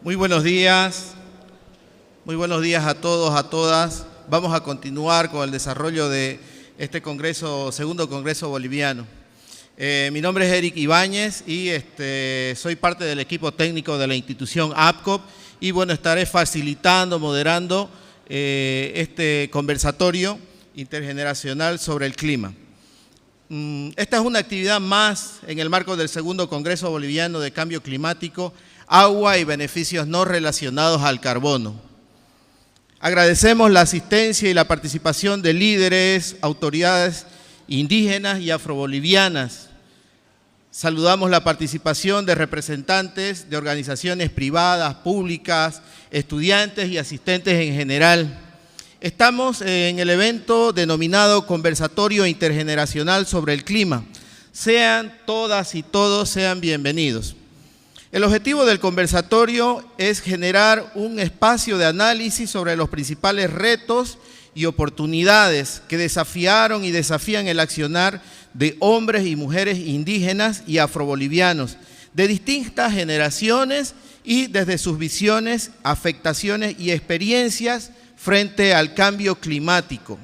Muy buenos días a todos, a todas. Vamos a continuar con el desarrollo de este congreso, segundo congreso boliviano. Mi nombre es Eric Ibáñez y soy parte del equipo técnico de la institución APCOP y bueno, estaré facilitando, moderando este conversatorio intergeneracional sobre el clima. Esta es una actividad más en el marco del segundo Congreso Boliviano de Cambio Climático, Agua y Beneficios no relacionados al carbono. Agradecemos la asistencia y la participación de líderes, autoridades indígenas y afrobolivianas. Saludamos la participación de representantes de organizaciones privadas, públicas, estudiantes y asistentes en general. Estamos en el evento denominado Conversatorio Intergeneracional sobre el Clima. Sean todas y todos sean bienvenidos. El objetivo del conversatorio es generar un espacio de análisis sobre los principales retos y oportunidades que desafiaron y desafían el accionar de hombres y mujeres indígenas y afrobolivianos de distintas generaciones y desde sus visiones, afectaciones y experiencias frente al cambio climático.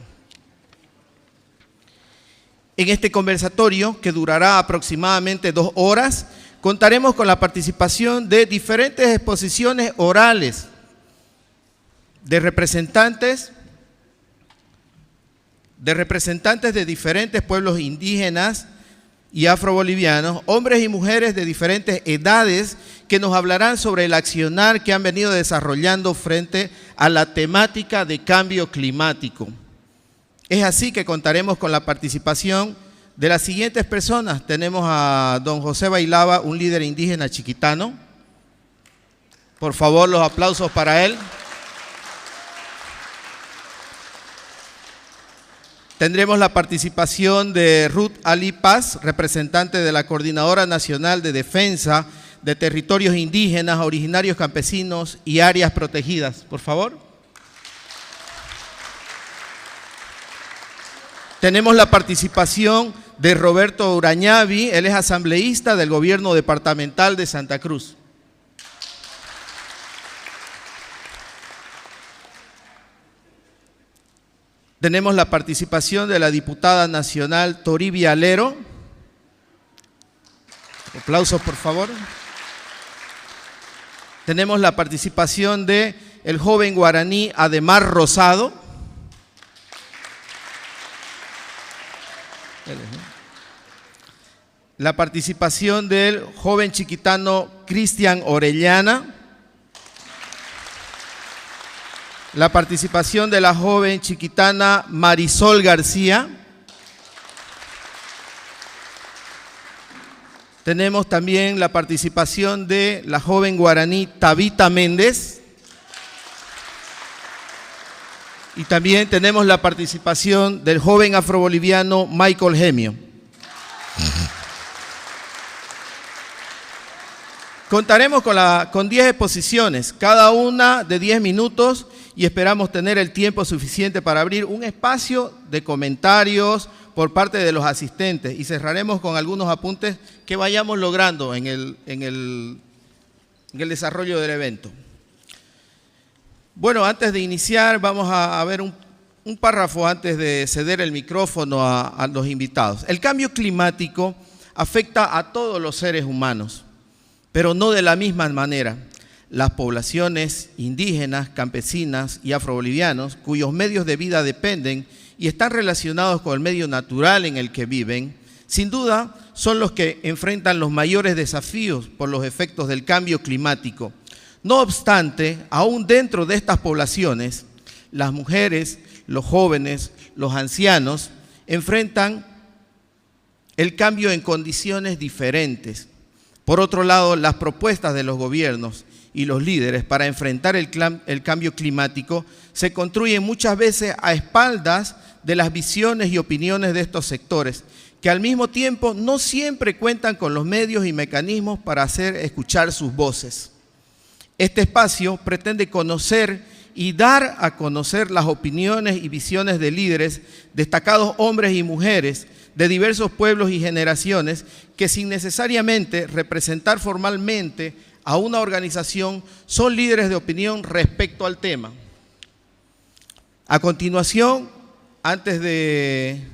En este conversatorio, que durará aproximadamente 2 horas, contaremos con la participación de diferentes exposiciones orales de representantes de diferentes pueblos indígenas y afrobolivianos, hombres y mujeres de diferentes edades que nos hablarán sobre el accionar que han venido desarrollando frente a la temática de cambio climático. Es así que contaremos con la participación de las siguientes personas. Tenemos a don José Bailaba, un líder indígena chiquitano. Por favor, los aplausos para él. Tendremos la participación de Ruth Ali Paz, representante de la Coordinadora Nacional de Defensa de Territorios Indígenas, Originarios Campesinos y Áreas Protegidas. Por favor. Tenemos la participación de Roberto Urañavi, él es asambleísta del Gobierno Departamental de Santa Cruz. Tenemos la participación de la diputada nacional Toribia Alero. Aplausos, por favor. Tenemos la participación de el joven guaraní Ademar Rosado. La participación del joven chiquitano Cristian Orellana. La participación de la joven chiquitana Marisol García. Tenemos también la participación de la joven guaraní Tabita Méndez. Y también tenemos la participación del joven afroboliviano Michael Gemio. Contaremos con 10 exposiciones, cada una de 10 minutos, y esperamos tener el tiempo suficiente para abrir un espacio de comentarios por parte de los asistentes y cerraremos con algunos apuntes que vayamos logrando en el desarrollo del evento. Bueno, antes de iniciar vamos a ver un párrafo antes de ceder el micrófono a los invitados. El cambio climático afecta a todos los seres humanos, pero no de la misma manera. Las poblaciones indígenas, campesinas y afrobolivianos, cuyos medios de vida dependen y están relacionados con el medio natural en el que viven, sin duda son los que enfrentan los mayores desafíos por los efectos del cambio climático. No obstante, aún dentro de estas poblaciones, las mujeres, los jóvenes, los ancianos enfrentan el cambio en condiciones diferentes. Por otro lado, las propuestas de los gobiernos y los líderes para enfrentar el cambio climático se construyen muchas veces a espaldas de las visiones y opiniones de estos sectores, que al mismo tiempo no siempre cuentan con los medios y mecanismos para hacer escuchar sus voces. Este espacio pretende conocer y dar a conocer las opiniones y visiones de líderes, destacados hombres y mujeres de diversos pueblos y generaciones que sin necesariamente representar formalmente a una organización son líderes de opinión respecto al tema. A continuación, antes de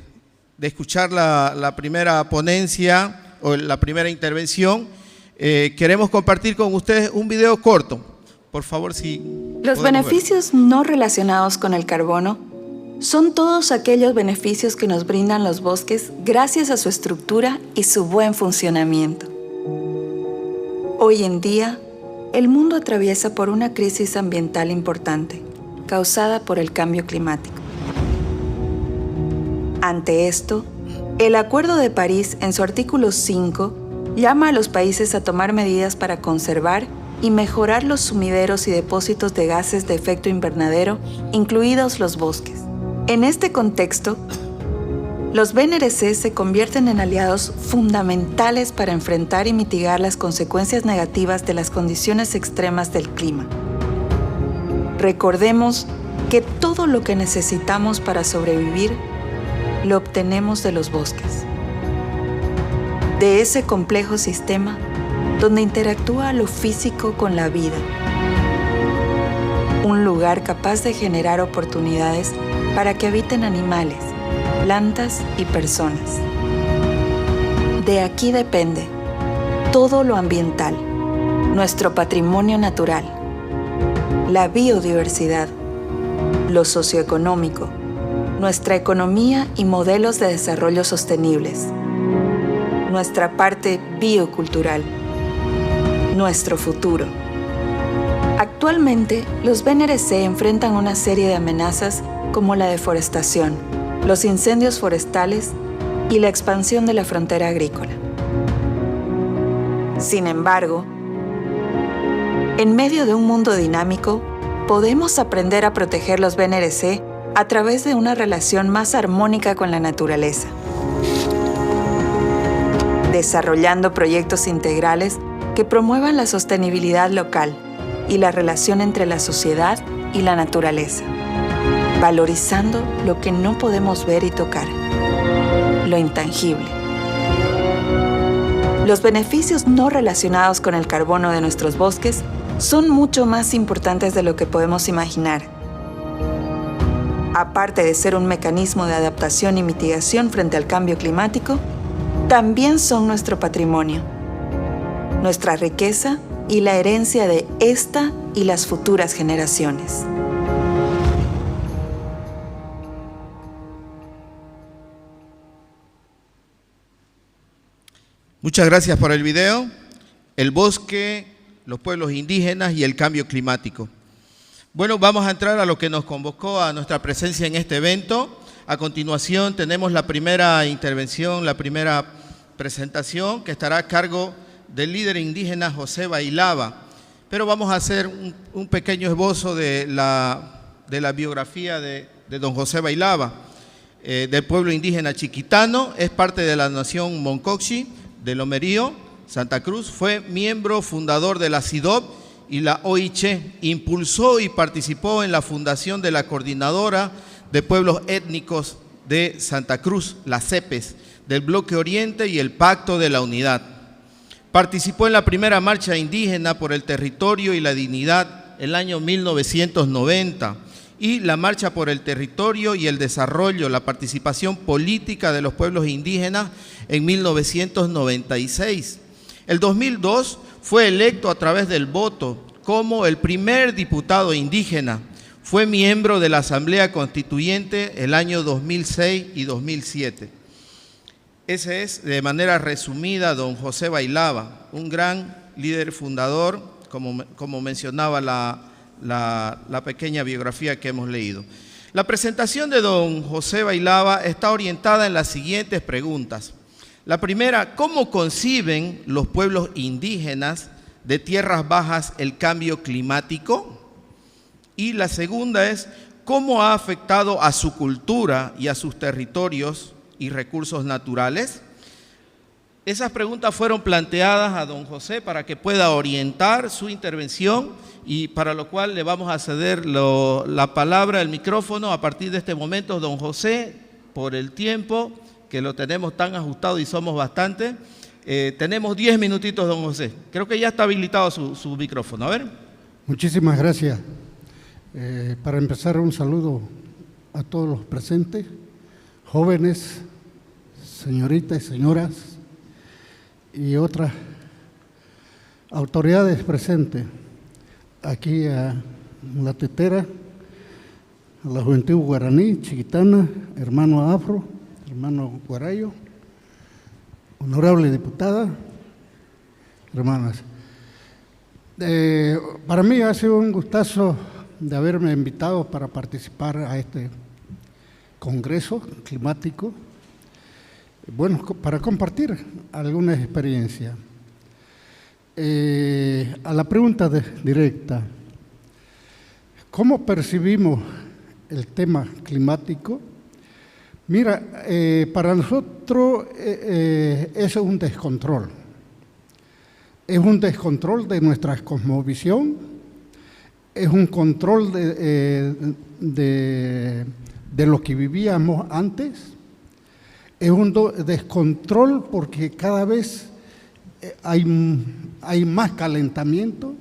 escuchar la primera ponencia o la primera intervención, queremos compartir con ustedes un video corto. Por favor, si los beneficios no relacionados con el carbono son todos aquellos beneficios que nos brindan los bosques gracias a su estructura y su buen funcionamiento. Hoy en día, el mundo atraviesa por una crisis ambiental importante, causada por el cambio climático. Ante esto, el Acuerdo de París, en su artículo 5, llama a los países a tomar medidas para conservar y mejorar los sumideros y depósitos de gases de efecto invernadero, incluidos los bosques. En este contexto, los BNRC se convierten en aliados fundamentales para enfrentar y mitigar las consecuencias negativas de las condiciones extremas del clima. Recordemos que todo lo que necesitamos para sobrevivir lo obtenemos de los bosques, de ese complejo sistema donde interactúa lo físico con la vida. Un lugar capaz de generar oportunidades para que habiten animales, plantas y personas. De aquí depende todo lo ambiental, nuestro patrimonio natural, la biodiversidad, lo socioeconómico, nuestra economía y modelos de desarrollo sostenibles, nuestra parte biocultural, nuestro futuro. Actualmente, los BNRC enfrentan una serie de amenazas como la deforestación, los incendios forestales y la expansión de la frontera agrícola. Sin embargo, en medio de un mundo dinámico, podemos aprender a proteger los BNRC a través de una relación más armónica con la naturaleza, desarrollando proyectos integrales que promuevan la sostenibilidad local y la relación entre la sociedad y la naturaleza, valorizando lo que no podemos ver y tocar, lo intangible. Los beneficios no relacionados con el carbono de nuestros bosques son mucho más importantes de lo que podemos imaginar. Aparte de ser un mecanismo de adaptación y mitigación frente al cambio climático, también son nuestro patrimonio, nuestra riqueza y la herencia de esta y las futuras generaciones. Muchas gracias por el video. El bosque, los pueblos indígenas y el cambio climático. Bueno, vamos a entrar a lo que nos convocó a nuestra presencia en este evento. A continuación tenemos la primera intervención, la primera presentación, que estará a cargo del líder indígena José Bailaba. Pero vamos a hacer un pequeño esbozo de la biografía de don José Bailaba, del pueblo indígena chiquitano. Es parte de la nación Moncoxi, de Lomerío, Santa Cruz. Fue miembro fundador de la CIDOB y la OIC. Impulsó y participó en la fundación de la Coordinadora de Pueblos Étnicos de Santa Cruz, la CEPES, del Bloque Oriente y el Pacto de la Unidad. Participó en la primera marcha indígena por el territorio y la dignidad el año 1990 y la marcha por el territorio y el desarrollo, la participación política de los pueblos indígenas en 1996. El 2002 fue electo a través del voto como el primer diputado indígena. Fue miembro de la Asamblea Constituyente el año 2006 y 2007. Ese es, de manera resumida, don José Bailaba, un gran líder fundador, como mencionaba la pequeña biografía que hemos leído. La presentación de don José Bailaba está orientada en las siguientes preguntas. La primera, ¿cómo conciben los pueblos indígenas de tierras bajas el cambio climático? Y la segunda es, ¿cómo ha afectado a su cultura y a sus territorios y recursos naturales? Esas preguntas fueron planteadas a don José para que pueda orientar su intervención y para lo cual le vamos a ceder la palabra, el micrófono a partir de este momento. Don José, por el tiempo que lo tenemos tan ajustado y somos bastante, Tenemos 10 minutitos, don José. Creo que ya está habilitado su micrófono. A ver. Muchísimas gracias. Para empezar, un saludo a todos los presentes, jóvenes, señoritas y señoras y otras autoridades presentes. Aquí a la tetera, a la juventud guaraní, chiquitana, hermano afro, hermano guarayo, honorable diputada, hermanas. Para mí ha sido un gustazo de haberme invitado para participar a este congreso climático, bueno, para compartir algunas experiencias. A la pregunta directa, ¿cómo percibimos el tema climático? Mira, para nosotros es un descontrol. Es un descontrol de nuestra cosmovisión, es un control de lo que vivíamos antes, es un descontrol porque cada vez hay más calentamiento,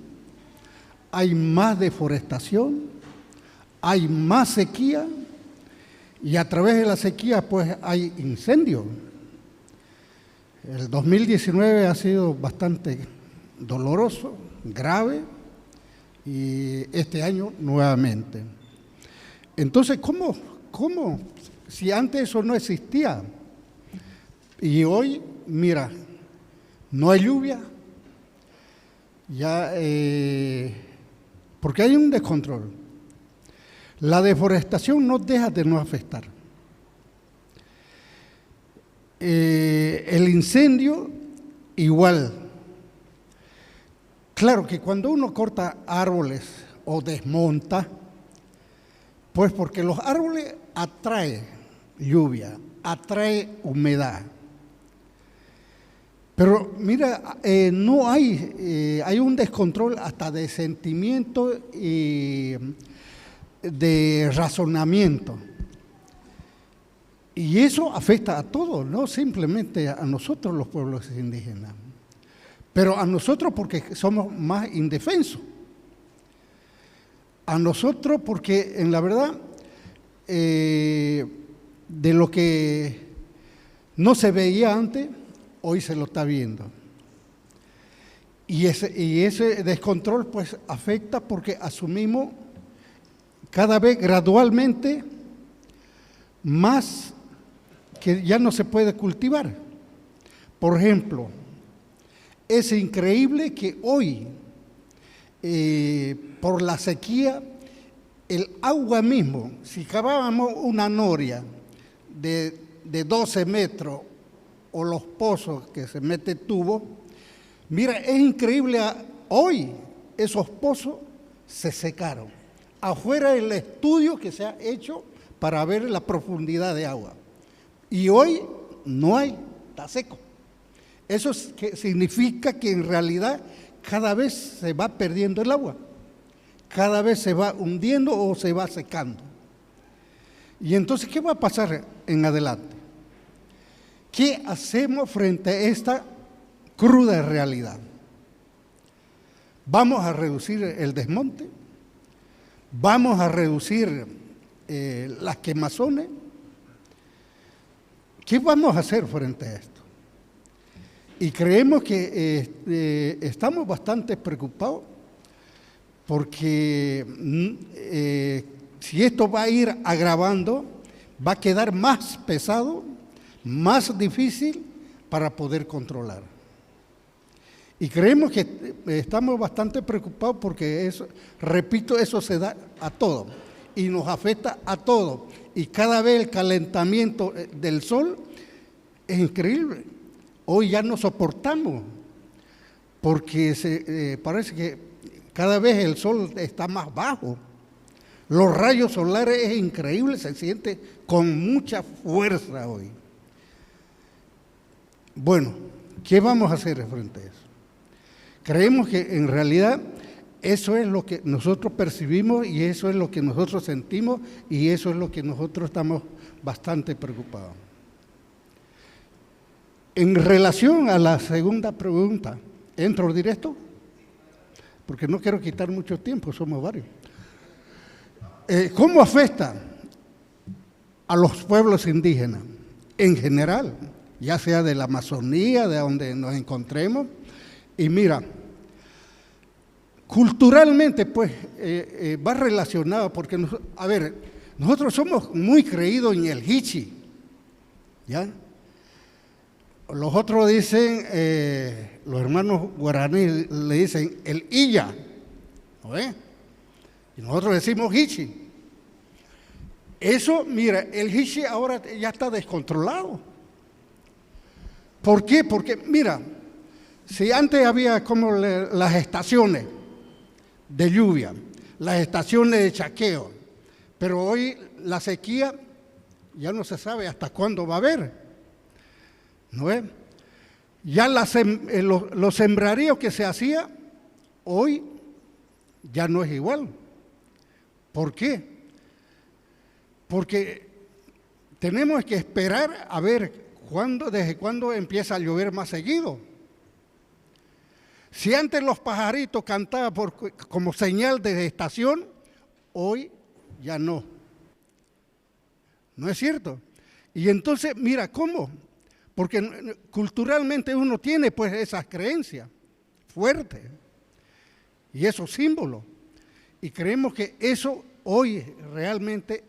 hay más deforestación, hay más sequía y a través de la sequía pues hay incendios. El 2019 ha sido bastante doloroso, grave, y este año nuevamente. Entonces, ¿cómo? Si antes eso no existía, y hoy, mira, no hay lluvia, ya, porque hay un descontrol. La deforestación no deja de no afectar. El incendio, igual. Claro que cuando uno corta árboles o desmonta, pues porque los árboles atraen lluvia, atrae humedad. Pero mira, no hay un descontrol hasta de sentimiento y de razonamiento. Y eso afecta a todos, no simplemente a nosotros los pueblos indígenas, pero a nosotros porque somos más indefensos. A nosotros porque en la verdad de lo que no se veía antes, hoy se lo está viendo. Y ese descontrol pues afecta porque asumimos cada vez gradualmente más que ya no se puede cultivar. Por ejemplo, es increíble que hoy, por la sequía, el agua mismo, si cavábamos una noria de 12 metros o los pozos que se mete tubo, mira, es increíble, hoy esos pozos se secaron. Afuera el estudio que se ha hecho para ver la profundidad de agua. Y hoy no hay, está seco. Eso significa que en realidad cada vez se va perdiendo el agua, cada vez se va hundiendo o se va secando. Y entonces, ¿qué va a pasar en adelante? ¿Qué hacemos frente a esta cruda realidad? ¿Vamos a reducir el desmonte? ¿Vamos a reducir las quemazones? ¿Qué vamos a hacer frente a esto? Y creemos que estamos bastante preocupados porque si esto va a ir agravando, va a quedar más pesado, más difícil para poder controlar. Y creemos que estamos bastante preocupados porque eso, repito, eso se da a todo y nos afecta a todo. Y cada vez el calentamiento del sol es increíble. Hoy ya no soportamos porque parece que cada vez el sol está más bajo. Los rayos solares es increíble, se siente con mucha fuerza hoy. Bueno, ¿qué vamos a hacer frente a eso? Creemos que en realidad eso es lo que nosotros percibimos y eso es lo que nosotros sentimos y eso es lo que nosotros estamos bastante preocupados. En relación a la segunda pregunta, ¿entro directo? Porque no quiero quitar mucho tiempo, somos varios. ¿Cómo afecta a los pueblos indígenas en general, ya sea de la Amazonía, de donde nos encontremos? Y mira, culturalmente pues va relacionado, porque, nosotros somos muy creídos en el Hichi, ¿ya? Los otros dicen, los hermanos guaraníes le dicen el Illa, ¿no ves? Y nosotros decimos Hichi. Eso, mira, el Hichi ahora ya está descontrolado. ¿Por qué? Porque, mira, si antes había como las estaciones de lluvia, las estaciones de chaqueo, pero hoy la sequía ya no se sabe hasta cuándo va a haber. ¿No es? Ya los sembraríos que se hacía hoy ya no es igual. ¿Por qué? Porque tenemos que esperar a ver desde cuándo empieza a llover más seguido. Si antes los pajaritos cantaban como señal de estación, hoy ya no. ¿No es cierto? Y entonces, mira, ¿cómo? Porque culturalmente uno tiene pues esas creencias fuertes y esos símbolos. Y creemos que eso hoy realmente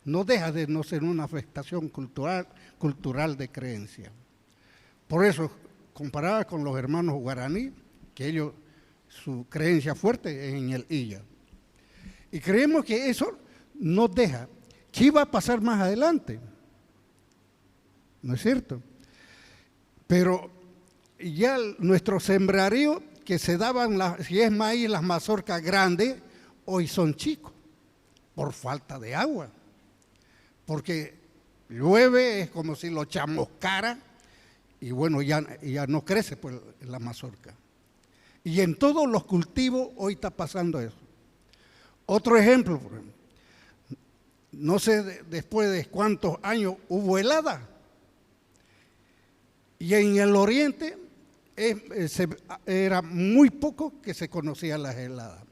no deja de no ser una afectación cultural de creencia. Por eso, comparada con los hermanos guaraní, que ellos, su creencia fuerte es en el Illa. Y creemos que eso nos deja. ¿Qué iba a pasar más adelante? ¿No es cierto? Pero ya nuestro sembrarío que se daban, si es maíz, las mazorcas grandes, hoy son chicos, por falta de agua. Porque llueve, es como si lo chamoscara, y bueno, ya no crece pues la mazorca. Y en todos los cultivos hoy está pasando eso. Otro ejemplo, por ejemplo, no sé después de cuántos años hubo helada. Y en el oriente era muy poco que se conocían las heladas.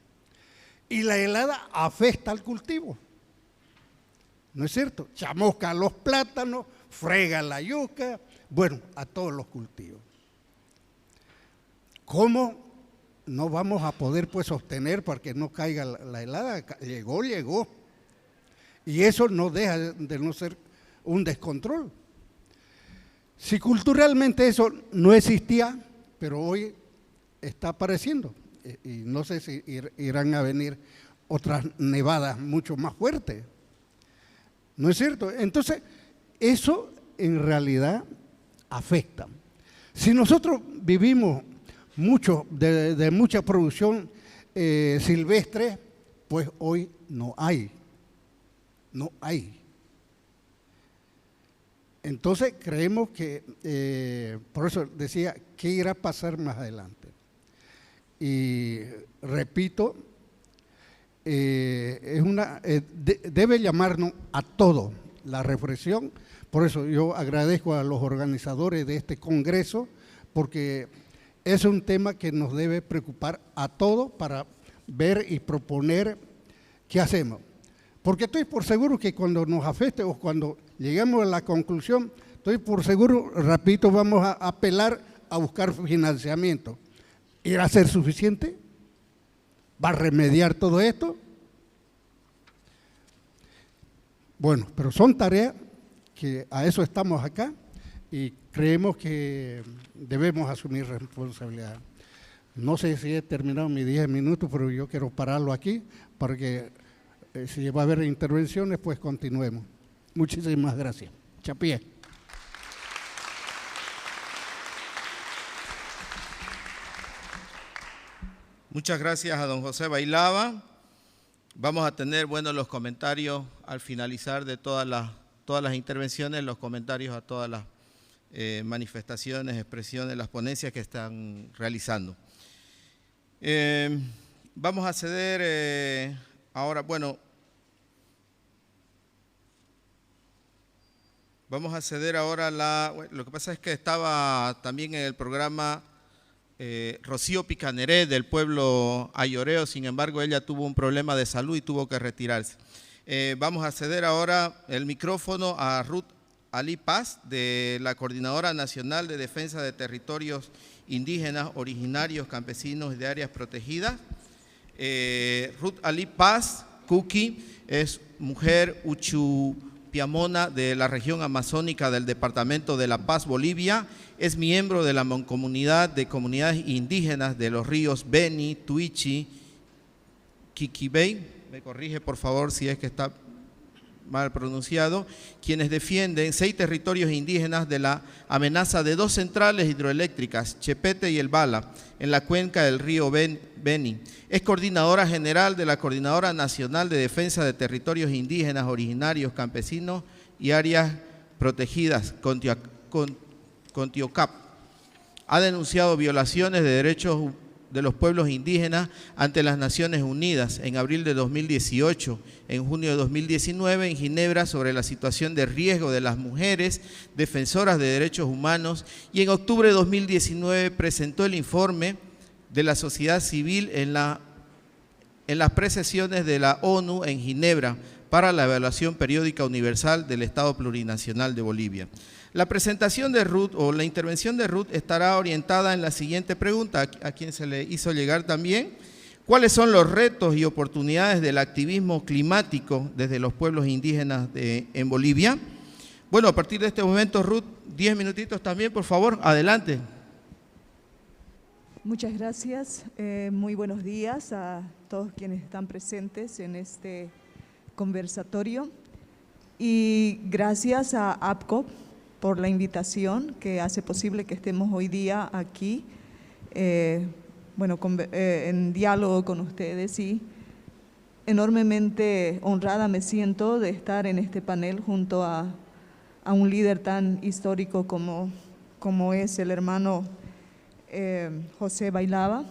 Y la helada afecta al cultivo. ¿No es cierto? Chamosca los plátanos, frega la yuca, bueno, a todos los cultivos. ¿Cómo no vamos a poder pues sostener para que no caiga la helada? Llegó. Y eso no deja de no ser un descontrol. Si culturalmente eso no existía, pero hoy está apareciendo, y no sé si irán a venir otras nevadas mucho más fuertes, ¿no es cierto? Entonces, eso en realidad afecta. Si nosotros vivimos mucho de mucha producción silvestre, pues hoy no hay. Entonces creemos que, por eso decía, ¿qué irá a pasar más adelante? Y repito, debe llamarnos a todo la reflexión. Por eso yo agradezco a los organizadores de este congreso, porque es un tema que nos debe preocupar a todos para ver y proponer qué hacemos. Porque estoy por seguro que cuando nos afecte o cuando lleguemos a la conclusión, estoy por seguro, rapidito vamos a apelar a buscar financiamiento. ¿Irá a ser suficiente? ¿Va a remediar todo esto? Bueno, pero son tareas que a eso estamos acá y creemos que debemos asumir responsabilidad. No sé si he terminado mis 10 minutos, pero yo quiero pararlo aquí para que si va a haber intervenciones, pues continuemos. Muchísimas gracias. Chapié. Muchas gracias a don José Bailaba. Vamos a tener, los comentarios al finalizar de todas las intervenciones, los comentarios a todas las manifestaciones, expresiones, las ponencias que están realizando. Vamos a ceder ahora, Vamos a ceder ahora lo que pasa es que estaba también en el programa Rocío Picaneré del pueblo ayoreo, sin embargo ella tuvo un problema de salud y tuvo que retirarse. Vamos a ceder ahora el micrófono a Ruth Ali Paz, de la Coordinadora Nacional de Defensa de Territorios Indígenas, Originarios, Campesinos y de Áreas Protegidas. Ruth Ali Paz Kuki es mujer uchupiamona de la región amazónica del departamento de La Paz, Bolivia. Es miembro de la mancomunidad de comunidades indígenas de los ríos Beni, Tuichi, Quiquibey, me corrige por favor si es que está mal pronunciado, quienes defienden 6 territorios indígenas de la amenaza de 2 centrales hidroeléctricas, Chepete y El Bala, en la cuenca del río Beni. Es coordinadora general de la Coordinadora Nacional de Defensa de Territorios Indígenas, Originarios, Campesinos y Áreas Protegidas, Contiocap. Ha denunciado violaciones de derechos de los pueblos indígenas ante las Naciones Unidas en abril de 2018, en junio de 2019 en Ginebra sobre la situación de riesgo de las mujeres defensoras de derechos humanos y en octubre de 2019 presentó el informe de la sociedad civil en las precesiones de la ONU en Ginebra para la evaluación periódica universal del Estado Plurinacional de Bolivia. La presentación de Ruth o la intervención de Ruth estará orientada en la siguiente pregunta, a quien se le hizo llegar también. ¿Cuáles son los retos y oportunidades del activismo climático desde los pueblos indígenas en Bolivia? Bueno, a partir de este momento, Ruth, 10 minutitos también, por favor, adelante. Muchas gracias. Muy buenos días a todos quienes están presentes en este conversatorio. Y gracias a APCO por la invitación que hace posible que estemos hoy día aquí, en diálogo con ustedes, y enormemente honrada me siento de estar en este panel junto a un líder tan histórico como es el hermano José Bailaba,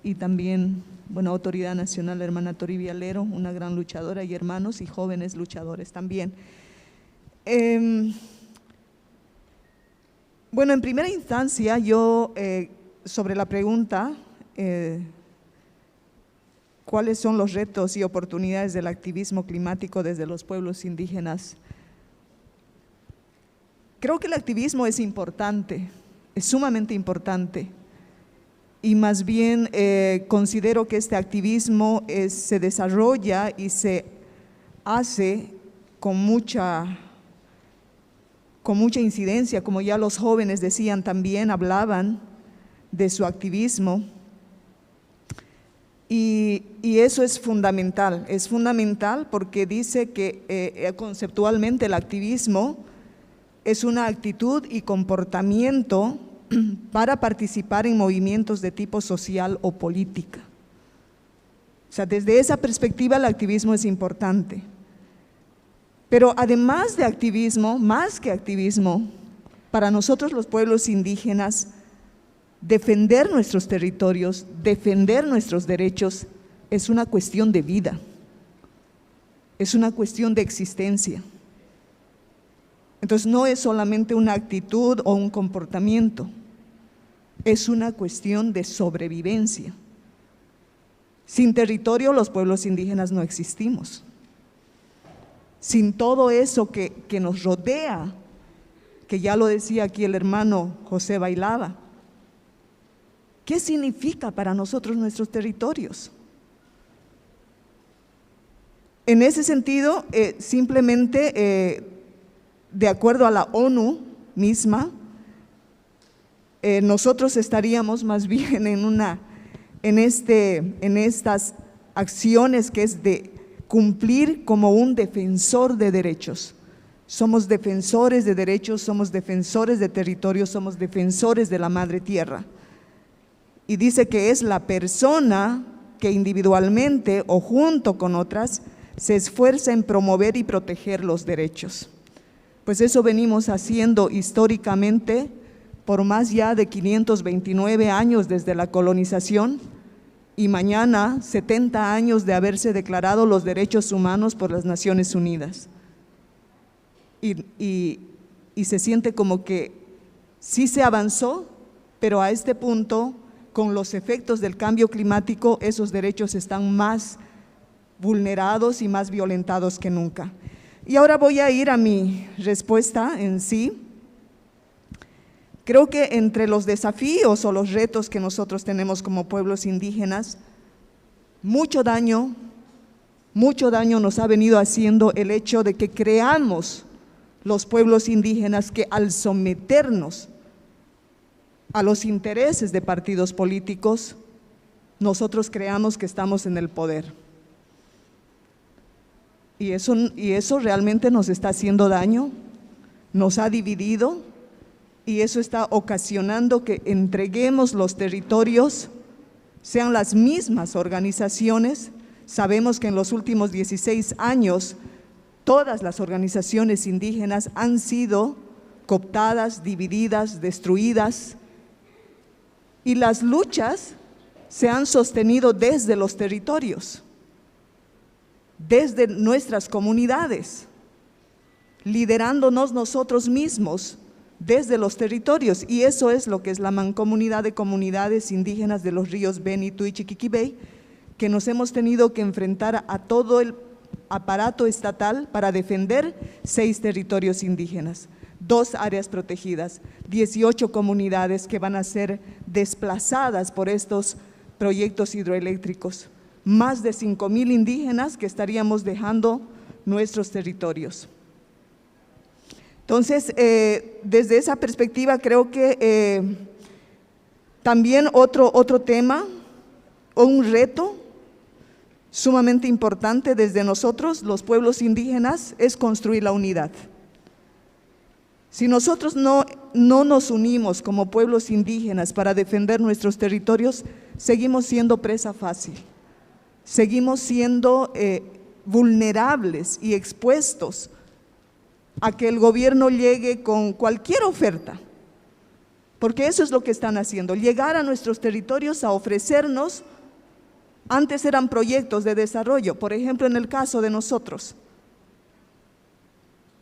y también, autoridad nacional, la hermana Tori Vialero, una gran luchadora, y hermanos y jóvenes luchadores también. En primera instancia, yo sobre la pregunta, ¿cuáles son los retos y oportunidades del activismo climático desde los pueblos indígenas? Creo que el activismo es importante, es sumamente importante, y más bien considero que este activismo se desarrolla y se hace con mucha incidencia, como ya los jóvenes decían también, hablaban de su activismo, y eso es fundamental porque dice que conceptualmente el activismo es una actitud y comportamiento para participar en movimientos de tipo social o política. O sea, desde esa perspectiva el activismo es importante. Pero además de activismo, más que activismo, para nosotros los pueblos indígenas, defender nuestros territorios, defender nuestros derechos, es una cuestión de vida, es una cuestión de existencia. Entonces no es solamente una actitud o un comportamiento, es una cuestión de sobrevivencia. Sin territorio los pueblos indígenas no existimos. Sin todo eso que nos rodea, que ya lo decía aquí el hermano José Bailaba, ¿qué significa para nosotros nuestros territorios? En ese sentido, simplemente de acuerdo a la ONU misma, nosotros estaríamos más bien en estas acciones que es de cumplir como un defensor de derechos. Somos defensores de derechos, somos defensores de territorios, somos defensores de la madre tierra. Y dice que es la persona que individualmente o junto con otras se esfuerza en promover y proteger los derechos. Pues eso venimos haciendo históricamente por más ya de 529 años desde la colonización, y mañana 70 años de haberse declarado los derechos humanos por las Naciones Unidas. Y y se siente como que sí se avanzó, pero a este punto, con los efectos del cambio climático, esos derechos están más vulnerados y más violentados que nunca. Y ahora voy a ir a mi respuesta en sí. Creo que entre los desafíos o los retos que nosotros tenemos como pueblos indígenas, mucho daño nos ha venido haciendo el hecho de que creamos los pueblos indígenas que al someternos a los intereses de partidos políticos, nosotros creamos que estamos en el poder. Y eso realmente nos está haciendo daño, nos ha dividido, y eso está ocasionando que entreguemos los territorios, sean las mismas organizaciones. Sabemos que en los últimos 16 años todas las organizaciones indígenas han sido cooptadas, divididas, destruidas, y las luchas se han sostenido desde los territorios, desde nuestras comunidades, liderándonos nosotros mismos desde los territorios, y eso es lo que es la Mancomunidad de Comunidades Indígenas de los Ríos Beni, Tuichi y Quiquibey, que nos hemos tenido que enfrentar a todo el aparato estatal para defender 6 territorios indígenas, 2 áreas protegidas, 18 comunidades que van a ser desplazadas por estos proyectos hidroeléctricos, más de 5,000 indígenas que estaríamos dejando nuestros territorios. Entonces, desde esa perspectiva creo que también otro tema o un reto sumamente importante desde nosotros, los pueblos indígenas, es construir la unidad. Si nosotros no nos unimos como pueblos indígenas para defender nuestros territorios, seguimos siendo presa fácil, seguimos siendo vulnerables y expuestos a que el gobierno llegue con cualquier oferta, porque eso es lo que están haciendo, llegar a nuestros territorios a ofrecernos. Antes eran proyectos de desarrollo, por ejemplo en el caso de nosotros,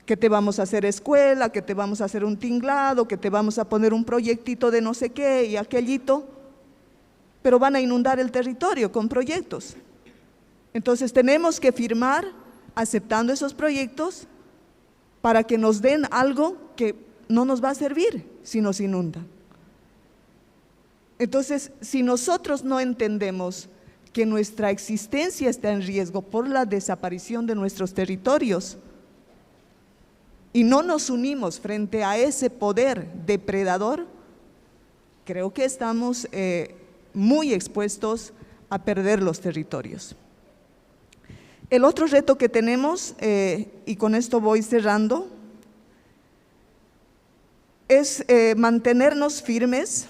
que te vamos a hacer escuela, que te vamos a hacer un tinglado, que te vamos a poner un proyectito de no sé qué y aquellito, pero van a inundar el territorio con proyectos. Entonces tenemos que firmar aceptando esos proyectos para que nos den algo que no nos va a servir si nos inunda. Entonces, si nosotros no entendemos que nuestra existencia está en riesgo por la desaparición de nuestros territorios y no nos unimos frente a ese poder depredador, creo que estamos muy expuestos a perder los territorios. El otro reto que tenemos, y con esto voy cerrando, es mantenernos firmes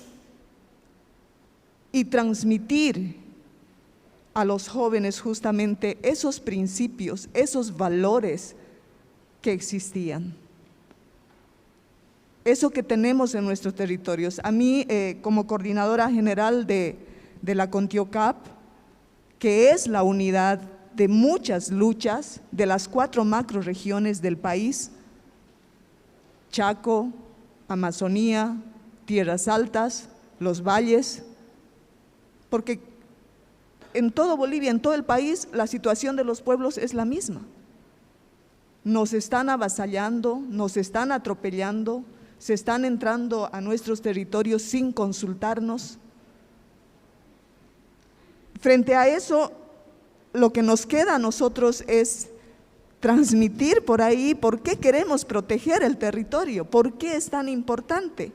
y transmitir a los jóvenes justamente esos principios, esos valores que existían. Eso que tenemos en nuestros territorios. A mí, como coordinadora general de la CONTIOCAP, que es la unidad de muchas luchas de las 4 macroregiones del país, Chaco, Amazonía, Tierras Altas, los valles, porque en todo Bolivia, en todo el país, la situación de los pueblos es la misma. Nos están avasallando, nos están atropellando, se están entrando a nuestros territorios sin consultarnos. Frente a eso, lo que nos queda a nosotros es transmitir por ahí por qué queremos proteger el territorio, por qué es tan importante.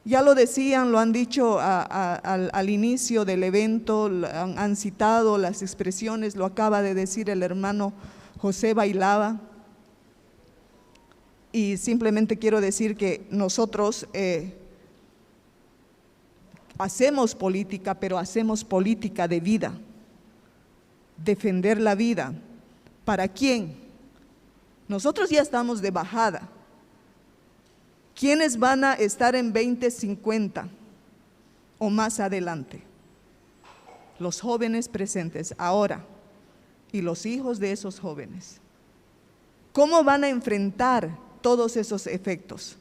Ya lo decían, lo han dicho al inicio del evento, han citado las expresiones, lo acaba de decir el hermano José Bailaba, y simplemente quiero decir que nosotros hacemos política, pero hacemos política de vida, defender la vida. ¿Para quién? Nosotros ya estamos de bajada. ¿Quiénes van a estar en 2050 o más adelante? Los jóvenes presentes ahora y los hijos de esos jóvenes. ¿Cómo van a enfrentar todos esos efectos.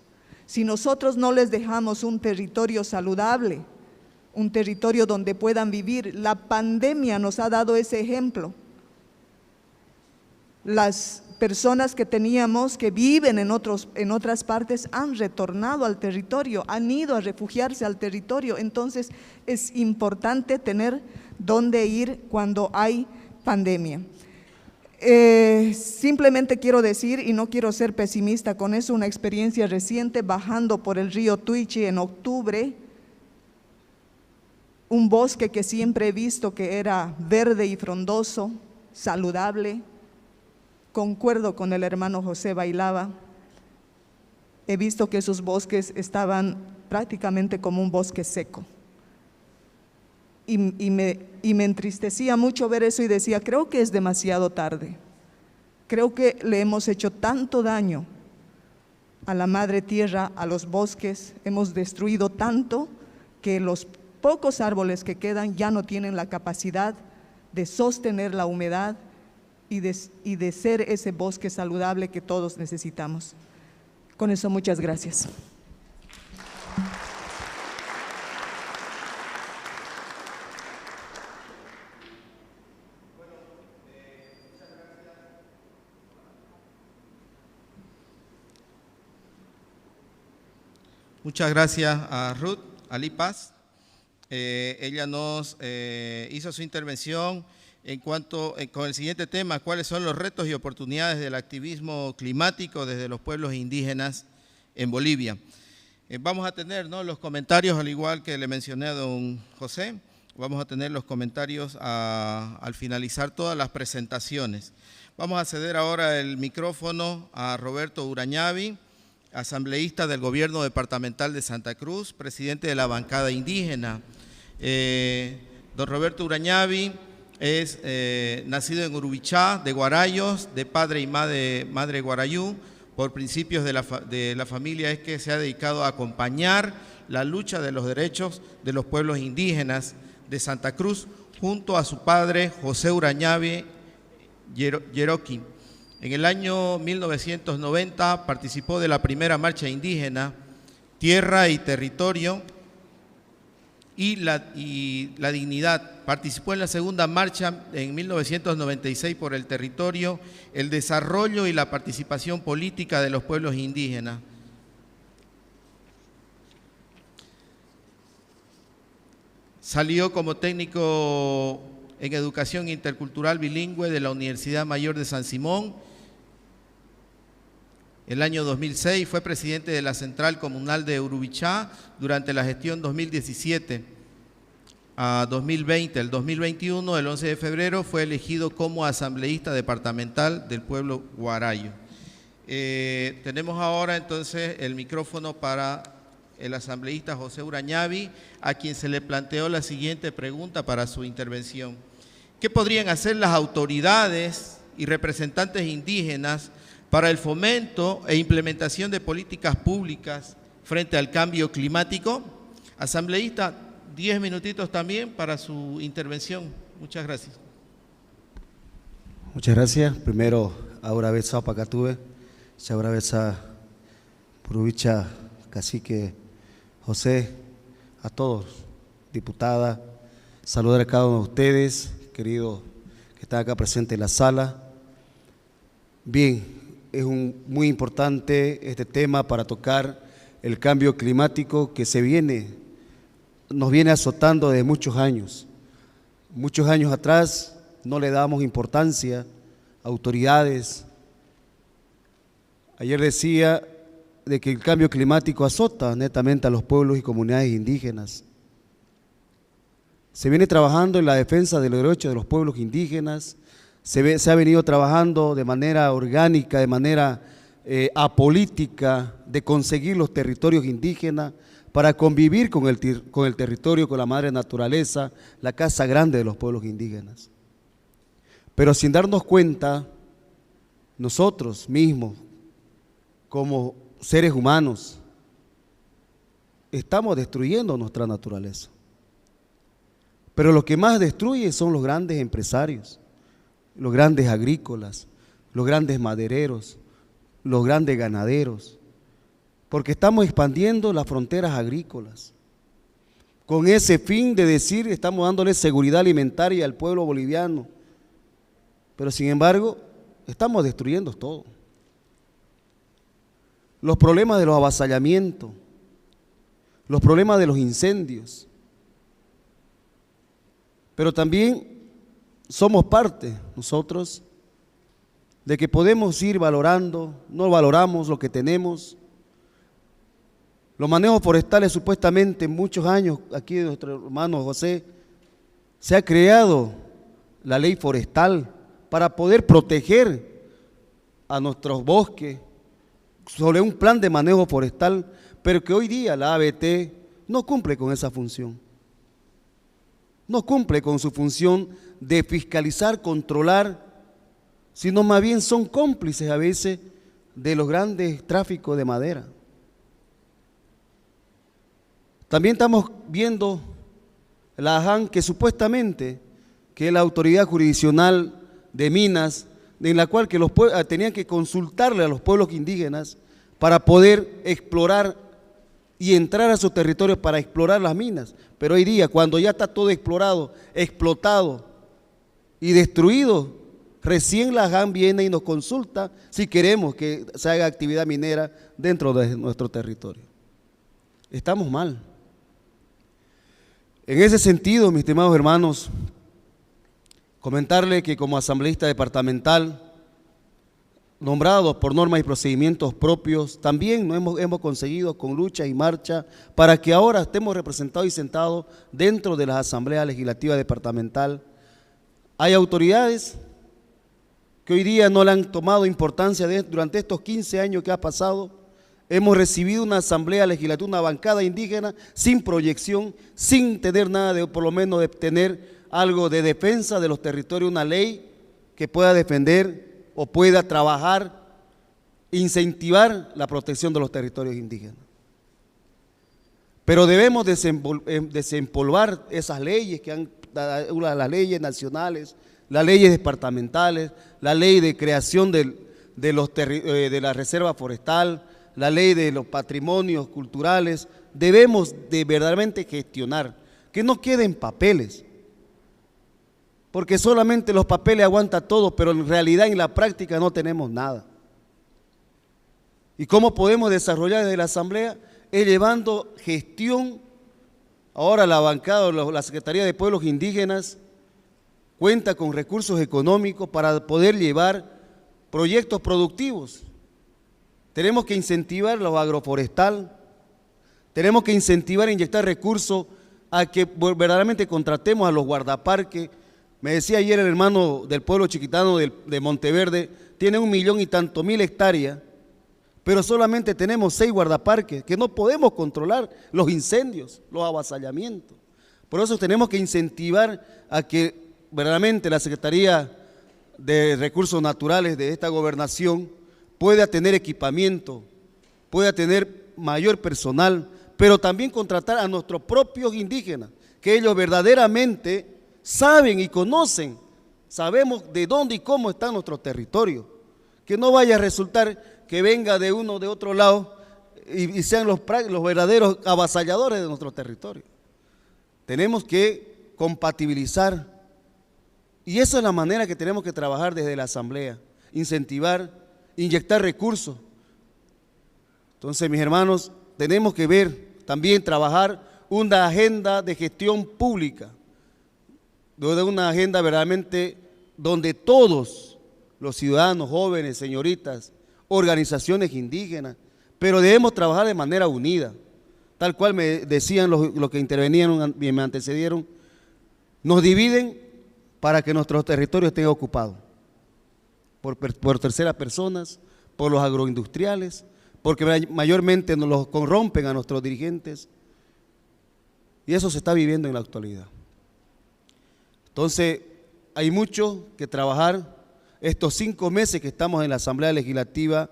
Si nosotros no les dejamos un territorio saludable, un territorio donde puedan vivir, la pandemia nos ha dado ese ejemplo. Las personas que teníamos que viven en otras partes han retornado al territorio, han ido a refugiarse al territorio. Entonces es importante tener dónde ir cuando hay pandemia. Simplemente quiero decir, y no quiero ser pesimista con eso, una experiencia reciente bajando por el río Tuichi en octubre, un bosque que siempre he visto que era verde y frondoso, saludable. Concuerdo con el hermano José Bailaba, he visto que esos bosques estaban prácticamente como un bosque seco. Y me entristecía mucho ver eso y decía, creo que es demasiado tarde. Creo que le hemos hecho tanto daño a la madre tierra, a los bosques, hemos destruido tanto que los pocos árboles que quedan ya no tienen la capacidad de sostener la humedad y de ser ese bosque saludable que todos necesitamos. Con eso, muchas gracias. Muchas gracias a Ruth Ali Paz. Ella nos hizo su intervención con el siguiente tema: ¿cuáles son los retos y oportunidades del activismo climático desde los pueblos indígenas en Bolivia? Vamos a tener, ¿no?, los comentarios, al igual que le mencioné a don José, vamos a tener los comentarios al finalizar todas las presentaciones. Vamos a ceder ahora el micrófono a Roberto Urañavi, asambleísta del Gobierno Departamental de Santa Cruz, presidente de la bancada indígena. Don Roberto Urañavi es nacido en Urubichá, de Guarayos, de padre y madre guarayú. Por principios de la familia es que se ha dedicado a acompañar la lucha de los derechos de los pueblos indígenas de Santa Cruz, junto a su padre José Urañavi Yeroqui. En el año 1990 participó de la primera marcha indígena, Tierra y Territorio y la Dignidad. Participó en la segunda marcha en 1996 por el territorio, el desarrollo y la participación política de los pueblos indígenas. Salió como técnico en educación intercultural bilingüe de la Universidad Mayor de San Simón. El año 2006 fue presidente de la Central Comunal de Urubichá durante la gestión 2017 a 2020. El 2021, el 11 de febrero, fue elegido como asambleísta departamental del pueblo guarayo. Tenemos ahora entonces el micrófono para el asambleísta José Urañavi, a quien se le planteó la siguiente pregunta para su intervención. ¿Qué podrían hacer las autoridades y representantes indígenas para el fomento e implementación de políticas públicas frente al cambio climático? Asambleísta, 10 minutitos también para su intervención. Muchas gracias. Muchas gracias. Primero, ahora vez a Pacatube, ahora vez a Purubicha, cacique José, a todos, diputada, saludar a cada uno de ustedes, queridos que están acá presentes en la sala. Bien, es muy importante este tema para tocar el cambio climático que nos viene azotando desde muchos años. Muchos años atrás no le dábamos importancia a autoridades. Ayer decía de que el cambio climático azota netamente a los pueblos y comunidades indígenas. Se viene trabajando en la defensa de los derechos de los pueblos indígenas, se ha venido trabajando de manera orgánica, de manera apolítica, de conseguir los territorios indígenas para convivir con el territorio, con la madre naturaleza, la casa grande de los pueblos indígenas. Pero sin darnos cuenta, nosotros mismos, como seres humanos, estamos destruyendo nuestra naturaleza. Pero lo que más destruye son los grandes empresarios, los grandes agrícolas, los grandes madereros, los grandes ganaderos, porque estamos expandiendo las fronteras agrícolas, con ese fin de decir estamos dándole seguridad alimentaria al pueblo boliviano, pero sin embargo estamos destruyendo todo. Los problemas de los avasallamientos, los problemas de los incendios, pero también somos parte nosotros de que podemos ir valorando, no valoramos lo que tenemos. Los manejos forestales supuestamente en muchos años, aquí de nuestro hermano José, se ha creado la ley forestal para poder proteger a nuestros bosques sobre un plan de manejo forestal, pero que hoy día la ABT no cumple con esa función. No cumple con su función de fiscalizar, controlar, sino más bien son cómplices a veces de los grandes tráficos de madera. También estamos viendo la AJAN, que supuestamente que es la autoridad jurisdiccional de minas, en la cual que los tenían que consultarle a los pueblos indígenas para poder explorar y entrar a sus territorios para explorar las minas. Pero hoy día, cuando ya está todo explorado, explotado y destruido, recién la AJAN viene y nos consulta si queremos que se haga actividad minera dentro de nuestro territorio. Estamos mal. En ese sentido, mis estimados hermanos, comentarle que como asambleísta departamental, nombrados por normas y procedimientos propios, también nos hemos conseguido con lucha y marcha para que ahora estemos representados y sentados dentro de la Asamblea Legislativa Departamental. Hay autoridades que hoy día no le han tomado importancia durante estos 15 años que ha pasado. Hemos recibido una asamblea legislativa, una bancada indígena sin proyección, sin tener nada de, por lo menos de tener algo de defensa de los territorios, una ley que pueda defender o pueda trabajar, incentivar la protección de los territorios indígenas. Pero debemos desempolvar esas leyes que han, las leyes nacionales, las leyes departamentales, la ley de creación de la reserva forestal, la ley de los patrimonios culturales. Debemos de verdaderamente gestionar, que no queden papeles, porque solamente los papeles aguantan todo, pero en realidad en la práctica no tenemos nada. ¿Y cómo podemos desarrollar desde la Asamblea? Es llevando gestión. Ahora la bancada, la Secretaría de Pueblos Indígenas cuenta con recursos económicos para poder llevar proyectos productivos. Tenemos que incentivar lo agroforestal, tenemos que incentivar e inyectar recursos a que verdaderamente contratemos a los guardaparques. Me decía ayer el hermano del pueblo chiquitano de Monteverde, tiene 1 millón y tanto mil hectáreas, pero solamente tenemos 6 guardaparques, que no podemos controlar los incendios, los avasallamientos. Por eso tenemos que incentivar a que verdaderamente la Secretaría de Recursos Naturales de esta gobernación pueda tener equipamiento, pueda tener mayor personal, pero también contratar a nuestros propios indígenas, que ellos verdaderamente saben y conocen, sabemos de dónde y cómo está nuestro territorio, que no vaya a resultar que venga de uno de otro lado y sean los verdaderos avasalladores de nuestro territorio. Tenemos que compatibilizar, y esa es la manera que tenemos que trabajar desde la Asamblea, incentivar, inyectar recursos. Entonces, mis hermanos, tenemos que ver, también trabajar una agenda de gestión pública, de una agenda verdaderamente donde todos los ciudadanos, jóvenes, señoritas, organizaciones indígenas, pero debemos trabajar de manera unida, tal cual me decían los que intervenían y me antecedieron. Nos dividen para que nuestros territorios estén ocupados por terceras personas, por los agroindustriales, porque mayormente nos los corrompen a nuestros dirigentes, y eso se está viviendo en la actualidad. Entonces, hay mucho que trabajar. Estos 5 meses que estamos en la Asamblea Legislativa,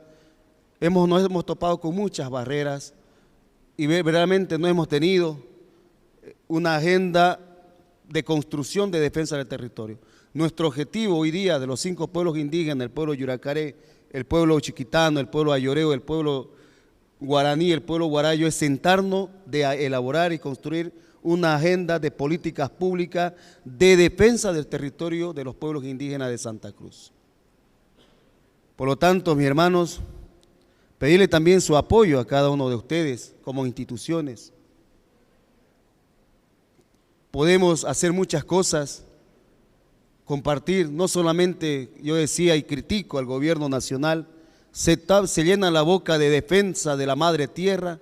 nos hemos topado con muchas barreras y verdaderamente no hemos tenido una agenda de construcción de defensa del territorio. Nuestro objetivo hoy día de los 5 pueblos indígenas, el pueblo Yuracaré, el pueblo chiquitano, el pueblo ayoreo, el pueblo guaraní, el pueblo guarayo, es sentarnos de elaborar y construir una agenda de políticas públicas de defensa del territorio de los pueblos indígenas de Santa Cruz. Por lo tanto, mis hermanos, pedirle también su apoyo a cada uno de ustedes como instituciones. Podemos hacer muchas cosas, compartir, no solamente, yo decía y critico al gobierno nacional, se llena la boca de defensa de la madre tierra,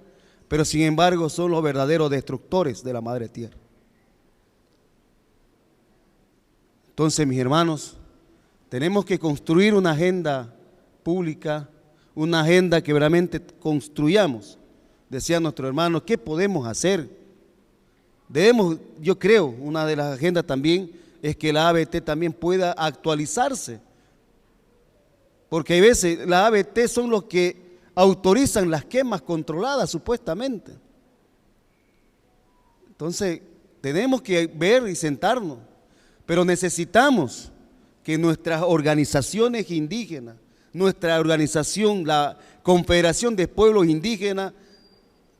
pero sin embargo son los verdaderos destructores de la madre tierra. Entonces, mis hermanos, tenemos que construir una agenda pública, una agenda que realmente construyamos. Decía nuestro hermano, ¿qué podemos hacer? Debemos, yo creo, una de las agendas también es que la ABT también pueda actualizarse, porque hay veces la ABT son los que autorizan las quemas controladas supuestamente. Entonces tenemos que ver y sentarnos, pero necesitamos que nuestras organizaciones indígenas, nuestra organización, la Confederación de Pueblos Indígenas,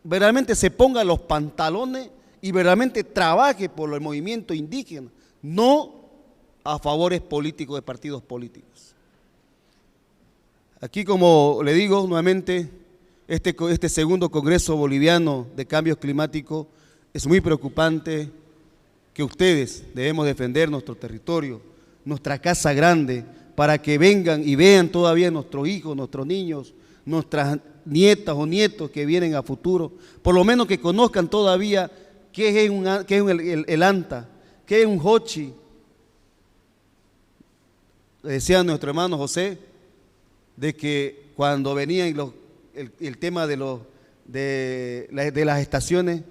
verdaderamente se ponga los pantalones y verdaderamente trabaje por el movimiento indígena, no a favores políticos de partidos políticos. Aquí, como le digo nuevamente, este segundo Congreso Boliviano de Cambios Climáticos es muy preocupante, que ustedes debemos defender nuestro territorio, nuestra casa grande, para que vengan y vean todavía nuestros hijos, nuestros niños, nuestras nietas o nietos que vienen a futuro, por lo menos que conozcan todavía qué es el anta, qué es un hochi. Decía nuestro hermano José, de que cuando venían el tema de las estaciones,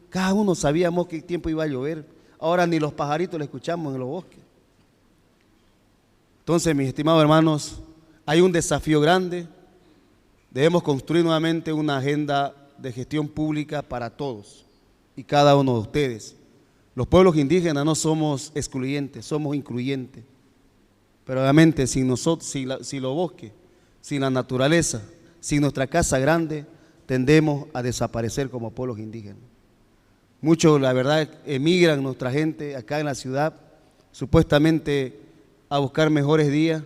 cada uno sabíamos qué tiempo iba a llover. Ahora ni los pajaritos le escuchamos en los bosques. Entonces, mis estimados hermanos, hay un desafío grande. Debemos construir nuevamente una agenda de gestión pública para todos y cada uno de ustedes. Los pueblos indígenas no somos excluyentes, somos incluyentes. Pero obviamente sin nosotros, sin los bosques, sin la naturaleza, sin nuestra casa grande, tendemos a desaparecer como pueblos indígenas. Muchos, la verdad, emigran nuestra gente acá en la ciudad, supuestamente a buscar mejores días,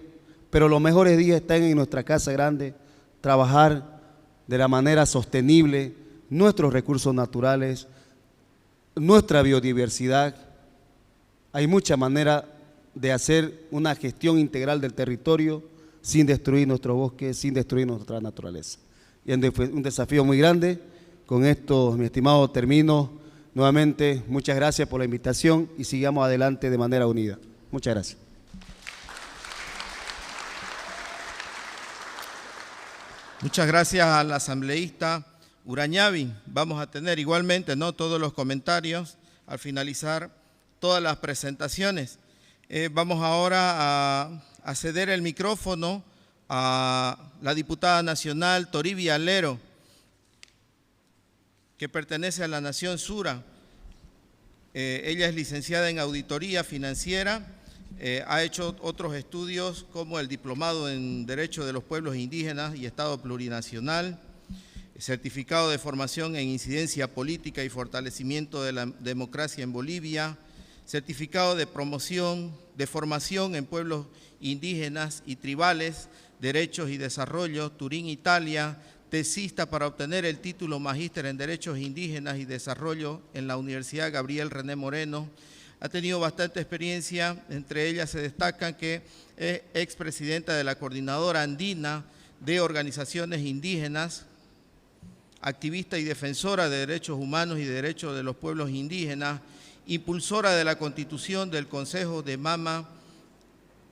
pero los mejores días están en nuestra casa grande, trabajar de la manera sostenible nuestros recursos naturales, nuestra biodiversidad. Hay muchas maneras de hacer una gestión integral del territorio sin destruir nuestros bosques, sin destruir nuestra naturaleza. Y es un desafío muy grande. Con esto, mi estimado, termino. Nuevamente, muchas gracias por la invitación y sigamos adelante de manera unida. Muchas gracias. Muchas gracias al asambleísta Urañavi. Vamos a tener igualmente, ¿no?, todos los comentarios al finalizar todas las presentaciones. Vamos ahora a ceder el micrófono a la diputada nacional Toribia Lero, que pertenece a la Nación Sura. Ella es licenciada en Auditoría Financiera, ha hecho otros estudios como el Diplomado en Derecho de los Pueblos Indígenas y Estado Plurinacional, certificado de formación en Incidencia Política y Fortalecimiento de la Democracia en Bolivia, certificado de formación en pueblos indígenas y tribales, Derechos y Desarrollo, Turín, Italia, tesista para obtener el título Magíster en Derechos Indígenas y Desarrollo en la Universidad Gabriel René Moreno. Ha tenido bastante experiencia, entre ellas se destacan que es expresidenta de la Coordinadora Andina de Organizaciones Indígenas, activista y defensora de derechos humanos y derechos de los pueblos indígenas, impulsora de la Constitución del Consejo de Mama